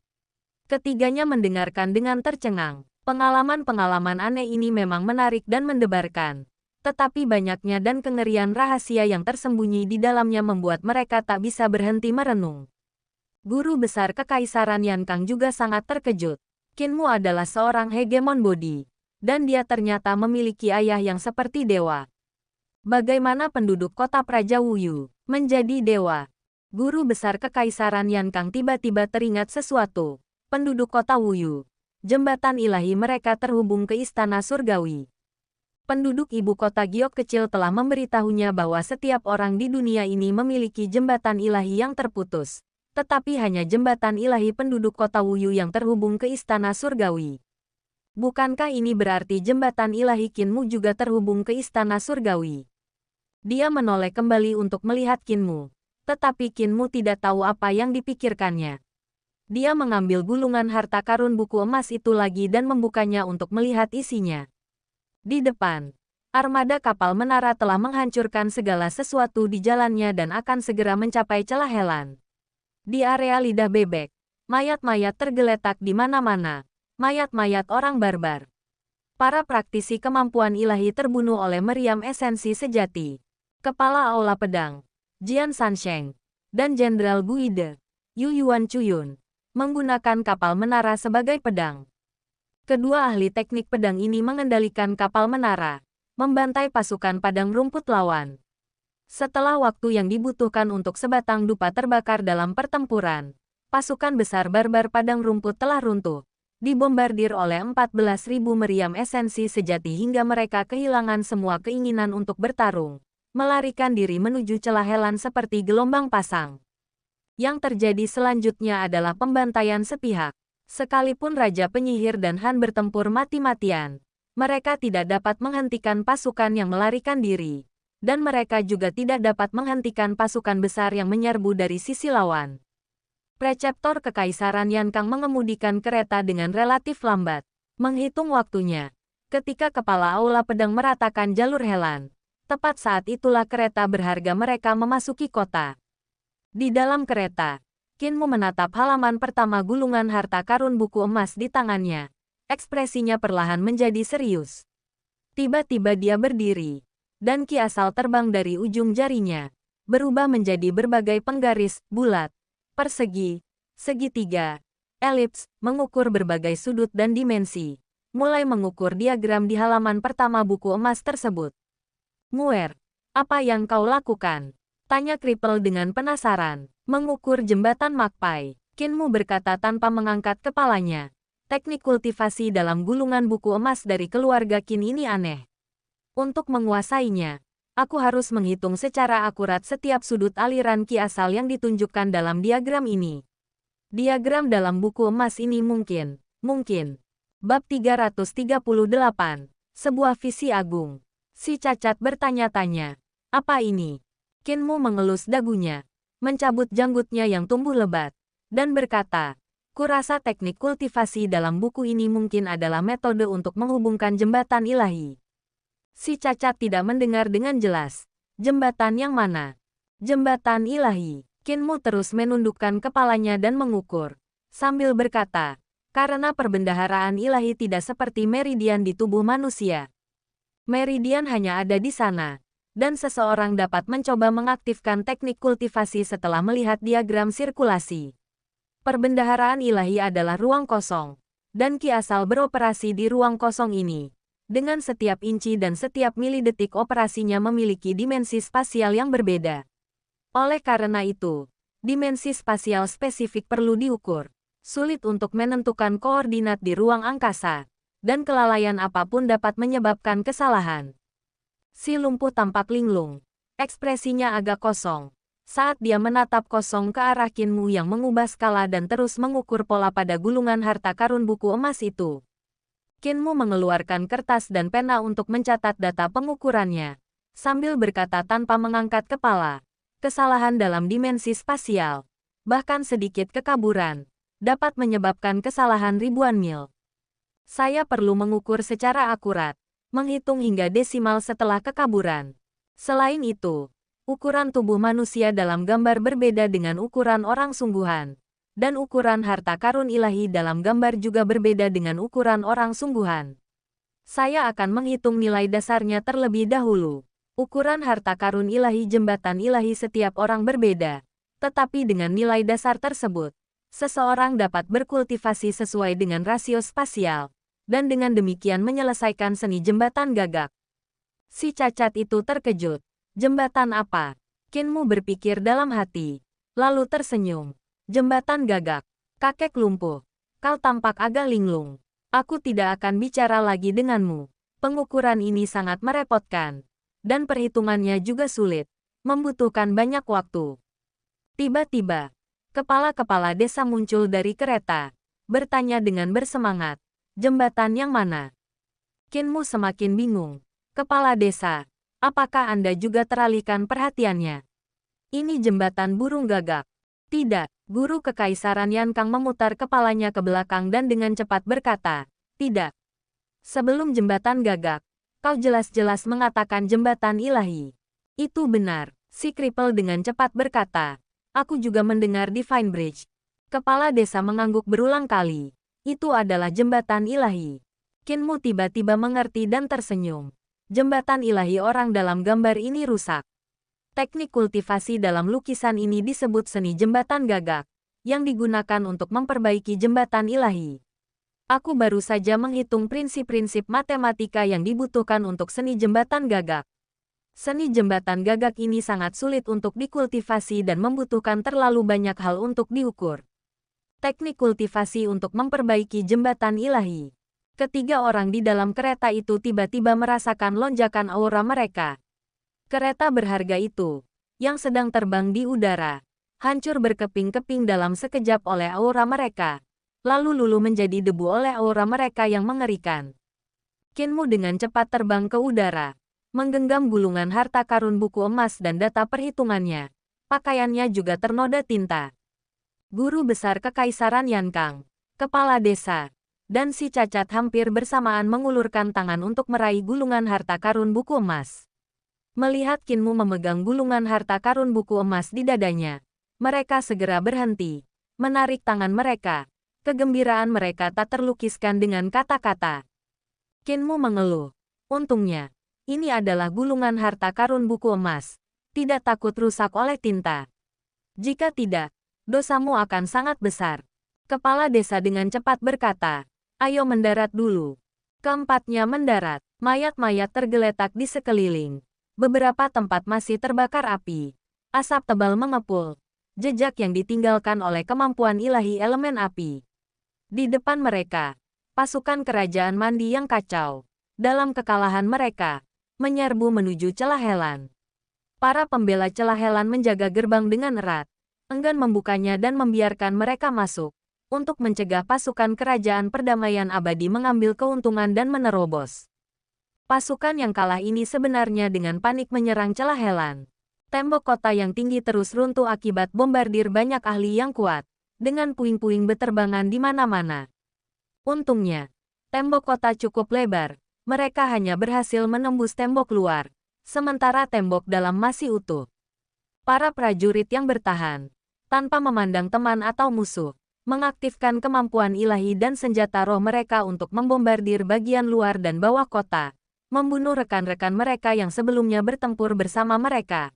A: Ketiganya mendengarkan dengan tercengang. Pengalaman-pengalaman aneh ini memang menarik dan mendebarkan. Tetapi banyaknya dan kengerian rahasia yang tersembunyi di dalamnya membuat mereka tak bisa berhenti merenung. Guru besar Kekaisaran Yankang juga sangat terkejut. Kinmu adalah seorang hegemon bodi, dan dia ternyata memiliki ayah yang seperti dewa. Bagaimana penduduk kota Praja Wuyu menjadi dewa? Guru besar Kekaisaran Yankang tiba-tiba teringat sesuatu. Penduduk kota Wuyu, jembatan ilahi mereka terhubung ke istana surgawi. Penduduk ibu kota Giok kecil telah memberitahunya bahwa setiap orang di dunia ini memiliki jembatan ilahi yang terputus. Tetapi hanya jembatan ilahi penduduk kota Wuyu yang terhubung ke istana surgawi. Bukankah ini berarti jembatan ilahi Kinmu juga terhubung ke istana surgawi? Dia menoleh kembali untuk melihat Kinmu. Tetapi Kinmu tidak tahu apa yang dipikirkannya. Dia mengambil gulungan harta karun buku emas itu lagi dan membukanya untuk melihat isinya. Di depan, armada kapal menara telah menghancurkan segala sesuatu di jalannya dan akan segera mencapai celah Helan. Di area lidah bebek, mayat-mayat tergeletak di mana-mana. Mayat-mayat orang barbar. Para praktisi kemampuan ilahi terbunuh oleh meriam esensi sejati. Kepala Aula Pedang, Jian Sansheng, dan Jenderal Guide, Yu Yuan Chuyun, menggunakan kapal menara sebagai pedang. Kedua ahli teknik pedang ini mengendalikan kapal menara, membantai pasukan padang rumput lawan. Setelah waktu yang dibutuhkan untuk sebatang dupa terbakar dalam pertempuran, pasukan besar barbar padang rumput telah runtuh. Dibombardir oleh 14.000 meriam esensi sejati hingga mereka kehilangan semua keinginan untuk bertarung, melarikan diri menuju celah Helan seperti gelombang pasang. Yang terjadi selanjutnya adalah pembantaian sepihak. Sekalipun Raja Penyihir dan Han bertempur mati-matian, mereka tidak dapat menghentikan pasukan yang melarikan diri, dan mereka juga tidak dapat menghentikan pasukan besar yang menyerbu dari sisi lawan. Preceptor Kekaisaran Yankang mengemudikan kereta dengan relatif lambat, menghitung waktunya. Ketika kepala Aula Pedang meratakan jalur Helan, tepat saat itulah kereta berharga mereka memasuki kota. Di dalam kereta, Kinmu menatap halaman pertama gulungan harta karun buku emas di tangannya. Ekspresinya perlahan menjadi serius. Tiba-tiba dia berdiri, dan ki asal terbang dari ujung jarinya, berubah menjadi berbagai penggaris, bulat, persegi, segitiga, elips, mengukur berbagai sudut dan dimensi, mulai mengukur diagram di halaman pertama buku emas tersebut. "Muer, apa yang kau lakukan?" tanya Kripel dengan penasaran. "Mengukur jembatan Magpie," Kinmu berkata tanpa mengangkat kepalanya. Teknik kultivasi dalam gulungan buku emas dari keluarga Qin ini aneh. Untuk menguasainya, aku harus menghitung secara akurat setiap sudut aliran Qi asal yang ditunjukkan dalam diagram ini. Diagram dalam buku emas ini mungkin. Bab 338. Sebuah visi agung. Si cacat bertanya-tanya. Apa ini? Qinmu mengelus dagunya, mencabut janggutnya yang tumbuh lebat, dan berkata, kurasa teknik kultivasi dalam buku ini mungkin adalah metode untuk menghubungkan jembatan ilahi. Si cacat tidak mendengar dengan jelas. Jembatan yang mana? Jembatan ilahi. Qinmu terus menundukkan kepalanya dan mengukur, sambil berkata, karena perbendaharaan ilahi tidak seperti meridian di tubuh manusia. Meridian hanya ada di sana, dan seseorang dapat mencoba mengaktifkan teknik kultivasi setelah melihat diagram sirkulasi. Perbendaharaan ilahi adalah ruang kosong, dan Qi asal beroperasi di ruang kosong ini. Dengan setiap inci dan setiap milidetik operasinya memiliki dimensi spasial yang berbeda. Oleh karena itu, dimensi spasial spesifik perlu diukur. Sulit untuk menentukan koordinat di ruang angkasa, dan kelalaian apapun dapat menyebabkan kesalahan. Si lumpuh tampak linglung. Ekspresinya agak kosong saat dia menatap kosong ke arah Qinmu yang mengubah skala dan terus mengukur pola pada gulungan harta karun buku emas itu. Qinmu mengeluarkan kertas dan pena untuk mencatat data pengukurannya, sambil berkata tanpa mengangkat kepala, kesalahan dalam dimensi spasial, bahkan sedikit kekaburan, dapat menyebabkan kesalahan ribuan mil. Saya perlu mengukur secara akurat, menghitung hingga desimal setelah kekaburan. Selain itu, ukuran tubuh manusia dalam gambar berbeda dengan ukuran orang sungguhan, dan ukuran harta karun ilahi dalam gambar juga berbeda dengan ukuran orang sungguhan. Saya akan menghitung nilai dasarnya terlebih dahulu. Ukuran harta karun ilahi jembatan ilahi setiap orang berbeda, tetapi dengan nilai dasar tersebut, seseorang dapat berkultivasi sesuai dengan rasio spasial, dan dengan demikian menyelesaikan seni jembatan gagak. Si cacat itu terkejut. Jembatan apa? Qinmu berpikir dalam hati, lalu tersenyum. Jembatan gagak. Kakek lumpuh. Kau tampak agak linglung. Aku tidak akan bicara lagi denganmu. Pengukuran ini sangat merepotkan. Dan perhitungannya juga sulit. Membutuhkan banyak waktu. Tiba-tiba, kepala-kepala desa muncul dari kereta, bertanya dengan bersemangat. Jembatan yang mana? Qinmu semakin bingung. Kepala desa, apakah Anda juga teralihkan perhatiannya? Ini jembatan burung gagak. Tidak, guru kekaisaran Yankang memutar kepalanya ke belakang dan dengan cepat berkata, tidak. Sebelum jembatan gagak, kau jelas-jelas mengatakan jembatan ilahi. Itu benar, si kripel dengan cepat berkata. Aku juga mendengar Divine Bridge. Kepala desa mengangguk berulang kali. Itu adalah jembatan ilahi. Qinmu tiba-tiba mengerti dan tersenyum. Jembatan ilahi orang dalam gambar ini rusak. Teknik kultivasi dalam lukisan ini disebut seni jembatan gagak, yang digunakan untuk memperbaiki jembatan ilahi. Aku baru saja menghitung prinsip-prinsip matematika yang dibutuhkan untuk seni jembatan gagak. Seni jembatan gagak ini sangat sulit untuk dikultivasi dan membutuhkan terlalu banyak hal untuk diukur. Teknik kultivasi untuk memperbaiki jembatan ilahi. Ketiga orang di dalam kereta itu tiba-tiba merasakan lonjakan aura mereka. Kereta berharga itu, yang sedang terbang di udara, hancur berkeping-keping dalam sekejap oleh aura mereka, lalu luluh menjadi debu oleh aura mereka yang mengerikan. Qinmu dengan cepat terbang ke udara, menggenggam gulungan harta karun buku emas dan data perhitungannya. Pakaiannya juga ternoda tinta. Guru besar Kekaisaran Yankang, kepala desa, dan si cacat hampir bersamaan mengulurkan tangan untuk meraih gulungan harta karun buku emas. Melihat Qinmu memegang gulungan harta karun buku emas di dadanya, mereka segera berhenti, menarik tangan mereka. Kegembiraan mereka tak terlukiskan dengan kata-kata. Qinmu mengeluh. Untungnya, ini adalah gulungan harta karun buku emas, tidak takut rusak oleh tinta. Jika tidak, dosamu akan sangat besar. Kepala desa dengan cepat berkata, ayo mendarat dulu. Keempatnya mendarat, mayat-mayat tergeletak di sekeliling. Beberapa tempat masih terbakar api. Asap tebal mengepul. Jejak yang ditinggalkan oleh kemampuan ilahi elemen api. Di depan mereka, Pasukan kerajaan Mandi yang kacau. Dalam kekalahan mereka, menyerbu menuju celah Helan. Para pembela celah Helan menjaga gerbang dengan erat, enggan membukanya dan membiarkan mereka masuk, untuk mencegah pasukan kerajaan perdamaian abadi mengambil keuntungan dan menerobos. Pasukan yang kalah ini sebenarnya dengan panik menyerang celah Helan. Tembok kota yang tinggi terus runtuh akibat bombardir banyak ahli yang kuat, dengan puing-puing beterbangan di mana-mana. Untungnya, tembok kota cukup lebar, mereka hanya berhasil menembus tembok luar, sementara tembok dalam masih utuh. Para prajurit yang bertahan, tanpa memandang teman atau musuh, mengaktifkan kemampuan ilahi dan senjata roh mereka untuk membombardir bagian luar dan bawah kota, membunuh rekan-rekan mereka yang sebelumnya bertempur bersama mereka.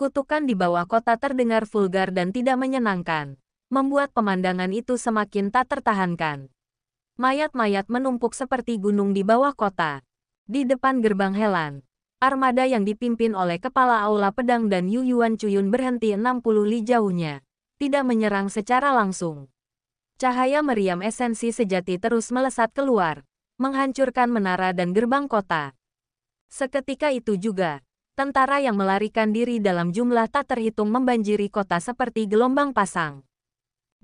A: Kutukan di bawah kota terdengar vulgar dan tidak menyenangkan, membuat pemandangan itu semakin tak tertahankan. Mayat-mayat menumpuk seperti gunung di bawah kota. Di depan gerbang Helan, armada yang dipimpin oleh kepala Aula Pedang dan Yu Yuan Cuyun berhenti 60 li jauhnya, tidak menyerang secara langsung. Cahaya meriam esensi sejati terus melesat keluar, menghancurkan menara dan gerbang kota. Seketika itu juga, tentara yang melarikan diri dalam jumlah tak terhitung membanjiri kota seperti gelombang pasang.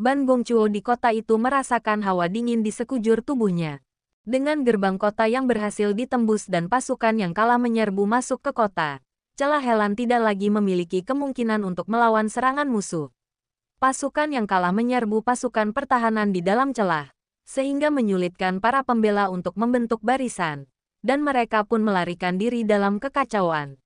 A: Ban Gongchuo di kota itu merasakan hawa dingin di sekujur tubuhnya. Dengan gerbang kota yang berhasil ditembus dan pasukan yang kalah menyerbu masuk ke kota, celah Helan tidak lagi memiliki kemungkinan untuk melawan serangan musuh. Pasukan yang kalah menyerbu pasukan pertahanan di dalam celah, sehingga menyulitkan para pembela untuk membentuk barisan, dan mereka pun melarikan diri dalam kekacauan.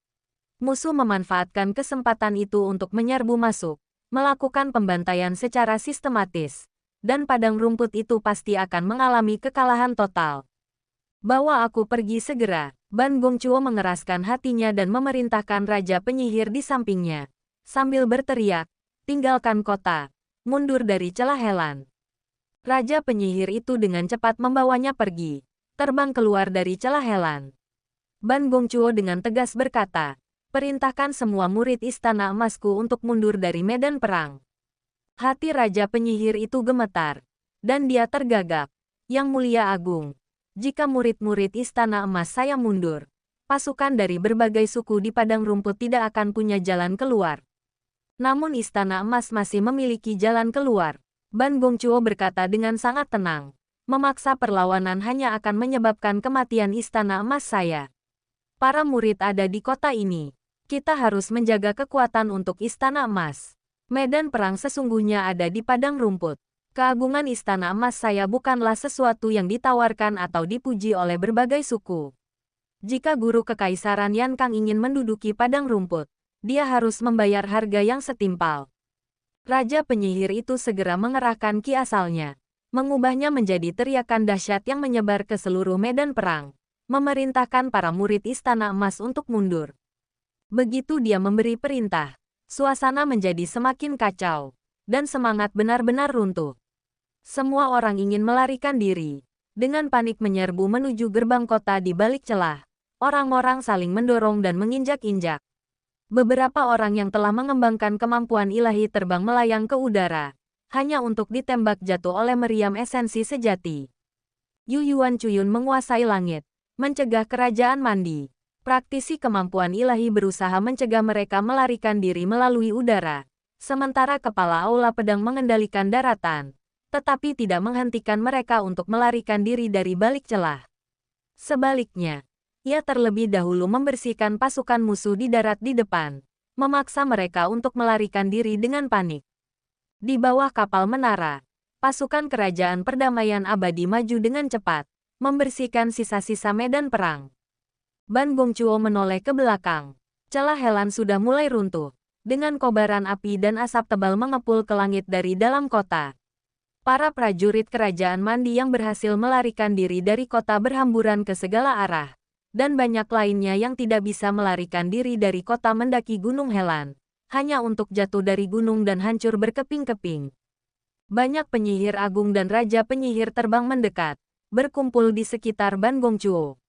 A: Musuh memanfaatkan kesempatan itu untuk menyerbu masuk, melakukan pembantaian secara sistematis, dan padang rumput itu pasti akan mengalami kekalahan total. Bawa aku pergi segera, Ban Gongchuo mengeraskan hatinya dan memerintahkan Raja Penyihir di sampingnya, sambil berteriak, tinggalkan kota, mundur dari celah Helan. Raja Penyihir itu dengan cepat membawanya pergi, terbang keluar dari celah Helan. Ban Gongchuo dengan tegas berkata, perintahkan semua murid Istana Emasku untuk mundur dari medan perang. Hati Raja Penyihir itu gemetar, dan dia tergagap. Yang Mulia Agung, jika murid-murid Istana Emas saya mundur, pasukan dari berbagai suku di padang rumput tidak akan punya jalan keluar. Namun Istana Emas masih memiliki jalan keluar. Ban Gongchuo berkata dengan sangat tenang, memaksa perlawanan hanya akan menyebabkan kematian Istana Emas saya. Para murid ada di kota ini. Kita harus menjaga kekuatan untuk Istana Emas. Medan perang sesungguhnya ada di padang rumput. Keagungan Istana Emas saya bukanlah sesuatu yang ditawarkan atau dipuji oleh berbagai suku. Jika guru kekaisaran Yan Kang ingin menduduki padang rumput, dia harus membayar harga yang setimpal. Raja Penyihir itu segera mengerahkan ki asalnya, mengubahnya menjadi teriakan dahsyat yang menyebar ke seluruh medan perang, memerintahkan para murid Istana Emas untuk mundur. Begitu dia memberi perintah, suasana menjadi semakin kacau, dan semangat benar-benar runtuh. Semua orang ingin melarikan diri, dengan panik menyerbu menuju gerbang kota di balik celah. Orang-orang saling mendorong dan menginjak-injak. Beberapa orang yang telah mengembangkan kemampuan ilahi terbang melayang ke udara, hanya untuk ditembak jatuh oleh meriam esensi sejati. Yu Yuan Cuyun menguasai langit, mencegah kerajaan Mandi. Praktisi kemampuan ilahi berusaha mencegah mereka melarikan diri melalui udara, sementara kepala Aula Pedang mengendalikan daratan, tetapi tidak menghentikan mereka untuk melarikan diri dari balik celah. Sebaliknya, ia terlebih dahulu membersihkan pasukan musuh di darat di depan, memaksa mereka untuk melarikan diri dengan panik. Di bawah kapal menara, pasukan kerajaan perdamaian abadi maju dengan cepat, membersihkan sisa-sisa medan perang. Ban Gongchuo menoleh ke belakang. Celah Helan sudah mulai runtuh, dengan kobaran api dan asap tebal mengepul ke langit dari dalam kota. Para prajurit kerajaan Mandi yang berhasil melarikan diri dari kota berhamburan ke segala arah, dan banyak lainnya yang tidak bisa melarikan diri dari kota mendaki Gunung Helan, hanya untuk jatuh dari gunung dan hancur berkeping-keping. Banyak penyihir agung dan raja penyihir terbang mendekat, berkumpul di sekitar Ban Gongchuo.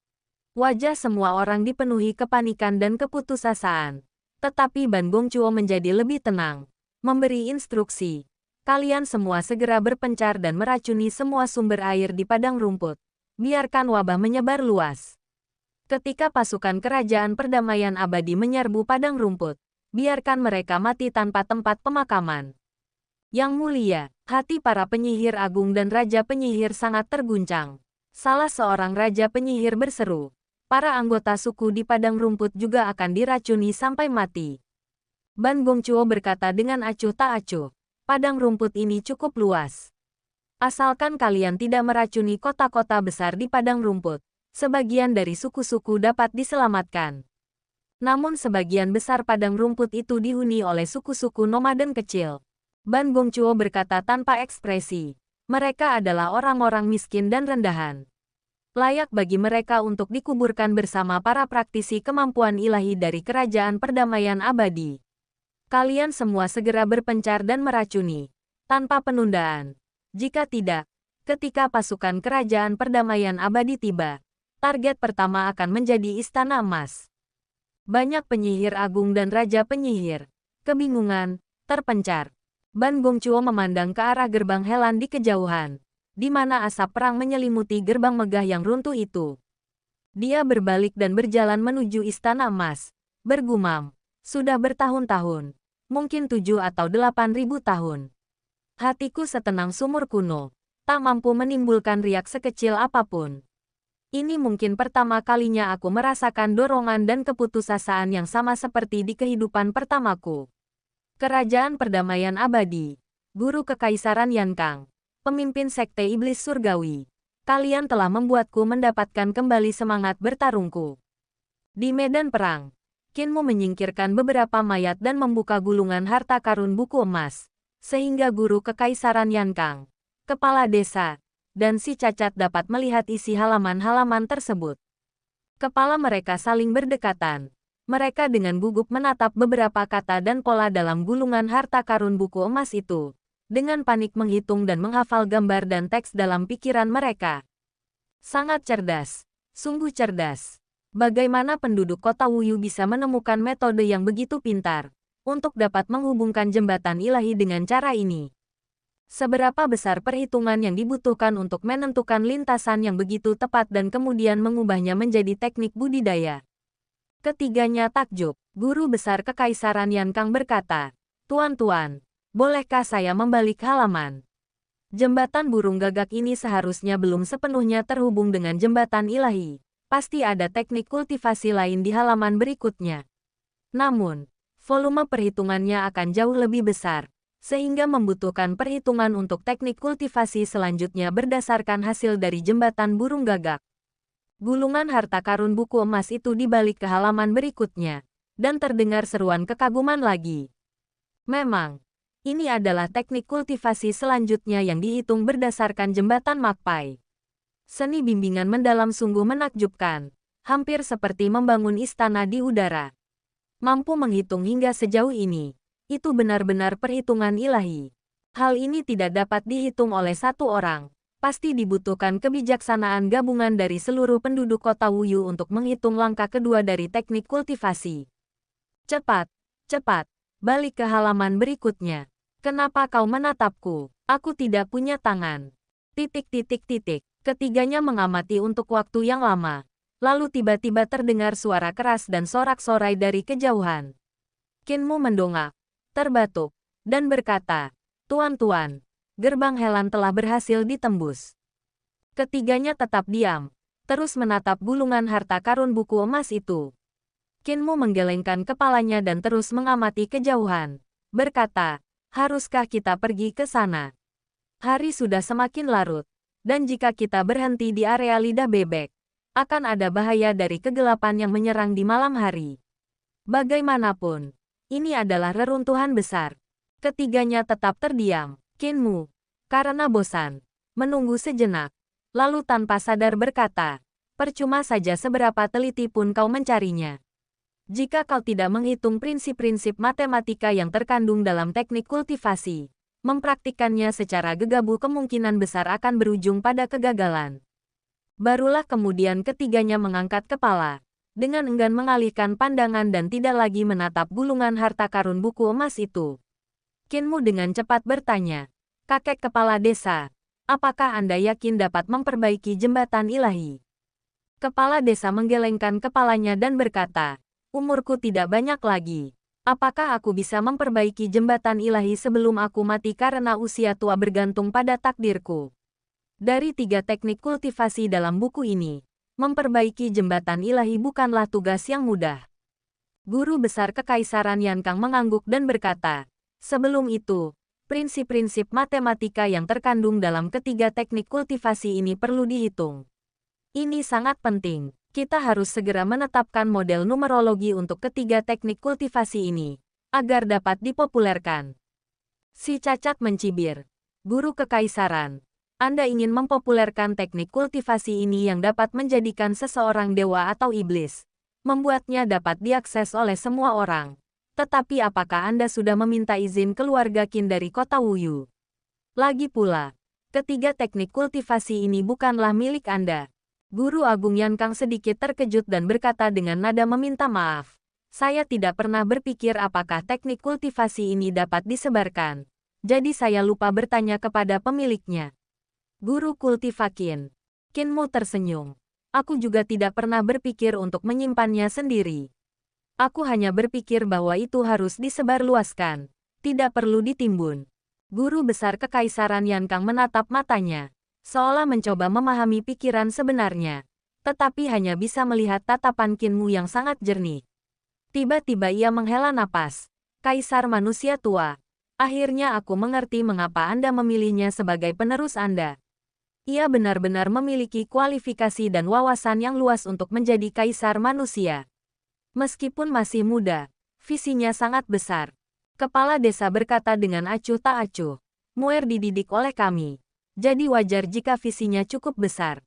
A: Wajah semua orang dipenuhi kepanikan dan keputusasaan. Tetapi Ban Gongchuo menjadi lebih tenang, memberi instruksi. Kalian semua segera berpencar dan meracuni semua sumber air di padang rumput. Biarkan wabah menyebar luas. Ketika pasukan kerajaan perdamaian abadi menyerbu padang rumput, biarkan mereka mati tanpa tempat pemakaman. Yang mulia, hati para penyihir agung dan raja penyihir sangat terguncang. Salah seorang raja penyihir berseru, para anggota suku di padang rumput juga akan diracuni sampai mati. Ban Gongchuo berkata dengan acuh tak acuh, padang rumput ini cukup luas. Asalkan kalian tidak meracuni kota-kota besar di padang rumput, sebagian dari suku-suku dapat diselamatkan. Namun sebagian besar padang rumput itu dihuni oleh suku-suku nomaden kecil. Ban Gongchuo berkata tanpa ekspresi, mereka adalah orang-orang miskin dan rendahan. Layak bagi mereka untuk dikuburkan bersama para praktisi kemampuan ilahi dari kerajaan perdamaian abadi. Kalian semua segera berpencar dan meracuni, tanpa penundaan. Jika tidak, ketika pasukan kerajaan perdamaian abadi tiba, target pertama akan menjadi Istana Emas. Banyak penyihir agung dan raja penyihir, kebingungan, terpencar. Ban Gongchuo memandang ke arah gerbang Helan di kejauhan, di mana asap perang menyelimuti gerbang megah yang runtuh itu. Dia berbalik dan berjalan menuju Istana Emas, bergumam. Sudah bertahun-tahun, mungkin 7 atau 8.000 tahun. Hatiku setenang sumur kuno, tak mampu menimbulkan riak sekecil apapun. Ini mungkin pertama kalinya aku merasakan dorongan dan keputusasaan yang sama seperti di kehidupan pertamaku. Kerajaan Perdamaian Abadi, Guru Kekaisaran Yankang, pemimpin Sekte Iblis Surgawi, kalian telah membuatku mendapatkan kembali semangat bertarungku. Di medan perang, Qinmu menyingkirkan beberapa mayat dan membuka gulungan harta karun buku emas, sehingga Guru Kekaisaran Yankang, kepala desa, dan si cacat dapat melihat isi halaman-halaman tersebut. Kepala mereka saling berdekatan. Mereka dengan gugup menatap beberapa kata dan pola dalam gulungan harta karun buku emas itu, dengan panik menghitung dan menghafal gambar dan teks dalam pikiran mereka. Sangat cerdas, sungguh cerdas. Bagaimana penduduk kota Wuyu bisa menemukan metode yang begitu pintar untuk dapat menghubungkan jembatan ilahi dengan cara ini? Seberapa besar perhitungan yang dibutuhkan untuk menentukan lintasan yang begitu tepat dan kemudian mengubahnya menjadi teknik budidaya? Ketiganya takjub. Guru Besar Kekaisaran Yankang berkata, "Tuan-tuan, bolehkah saya membalik halaman? Jembatan burung gagak ini seharusnya belum sepenuhnya terhubung dengan jembatan ilahi. Pasti ada teknik kultivasi lain di halaman berikutnya. Namun, volume perhitungannya akan jauh lebih besar, sehingga membutuhkan perhitungan untuk teknik kultivasi selanjutnya berdasarkan hasil dari jembatan burung gagak." Gulungan harta karun buku emas itu dibalik ke halaman berikutnya, dan terdengar seruan kekaguman lagi. Memang, ini adalah teknik kultivasi selanjutnya yang dihitung berdasarkan jembatan Magpie. Seni bimbingan mendalam sungguh menakjubkan, hampir seperti membangun istana di udara. Mampu menghitung hingga sejauh ini, itu benar-benar perhitungan ilahi. Hal ini tidak dapat dihitung oleh satu orang, pasti dibutuhkan kebijaksanaan gabungan dari seluruh penduduk kota Wuyu untuk menghitung langkah kedua dari teknik kultivasi. Cepat, cepat, balik ke halaman berikutnya. Kenapa kau menatapku? Aku tidak punya tangan. Titik. Ketiganya mengamati untuk waktu yang lama. Lalu tiba-tiba terdengar suara keras dan sorak-sorai dari kejauhan. Qinmu mendongak, terbatuk, dan berkata, "Tuan-tuan, gerbang Helan telah berhasil ditembus." Ketiganya tetap diam, terus menatap gulungan harta karun buku emas itu. Qinmu menggelengkan kepalanya dan terus mengamati kejauhan, berkata, "Haruskah kita pergi ke sana? Hari sudah semakin larut. Dan jika kita berhenti di area lidah bebek, akan ada bahaya dari kegelapan yang menyerang di malam hari. Bagaimanapun, ini adalah reruntuhan besar." Ketiganya tetap terdiam. Qinmu, karena bosan, menunggu sejenak, lalu tanpa sadar berkata, "Percuma saja seberapa teliti pun kau mencarinya. Jika kau tidak menghitung prinsip-prinsip matematika yang terkandung dalam teknik kultivasi, mempraktikkannya secara gegabah kemungkinan besar akan berujung pada kegagalan." Barulah kemudian ketiganya mengangkat kepala, dengan enggan mengalihkan pandangan dan tidak lagi menatap gulungan harta karun buku emas itu. Qinmu dengan cepat bertanya, Kakek kepala desa, apakah Anda yakin dapat memperbaiki jembatan ilahi? Kepala desa menggelengkan kepalanya dan berkata, umurku tidak banyak lagi. Apakah aku bisa memperbaiki jembatan ilahi sebelum aku mati karena usia tua bergantung pada takdirku? Dari 3 teknik kultivasi dalam buku ini, memperbaiki jembatan ilahi bukanlah tugas yang mudah. Guru besar Kekaisaran Yankang mengangguk dan berkata, sebelum itu, prinsip-prinsip matematika yang terkandung dalam ketiga teknik kultivasi ini perlu dihitung. Ini sangat penting. Kita harus segera menetapkan model numerologi untuk ketiga teknik kultivasi ini, agar dapat dipopulerkan. Si cacat mencibir. Guru Kekaisaran, Anda ingin mempopulerkan teknik kultivasi ini yang dapat menjadikan seseorang dewa atau iblis, membuatnya dapat diakses oleh semua orang. Tetapi apakah Anda sudah meminta izin keluarga Qin dari kota Wuyu? Lagi pula, ketiga teknik kultivasi ini bukanlah milik Anda. Guru Agung Yankang sedikit terkejut dan berkata dengan nada meminta maaf. Saya tidak pernah berpikir apakah teknik kultivasi ini dapat disebarkan. Jadi saya lupa bertanya kepada pemiliknya. Guru Kultivakin. Qinmu tersenyum. Aku juga tidak pernah berpikir untuk menyimpannya sendiri. Aku hanya berpikir bahwa itu harus disebarluaskan. Tidak perlu ditimbun. Guru besar Kekaisaran Yankang menatap matanya, seolah mencoba memahami pikiran sebenarnya, tetapi hanya bisa melihat tatapan Qinmu yang sangat jernih. Tiba-tiba ia menghela napas. Kaisar manusia tua. Akhirnya aku mengerti mengapa Anda memilihnya sebagai penerus Anda. Ia benar-benar memiliki kualifikasi dan wawasan yang luas untuk menjadi kaisar manusia. Meskipun masih muda, visinya sangat besar. Kepala desa berkata dengan acuh tak acuh. Muer dididik oleh kami. Jadi wajar jika visinya cukup besar.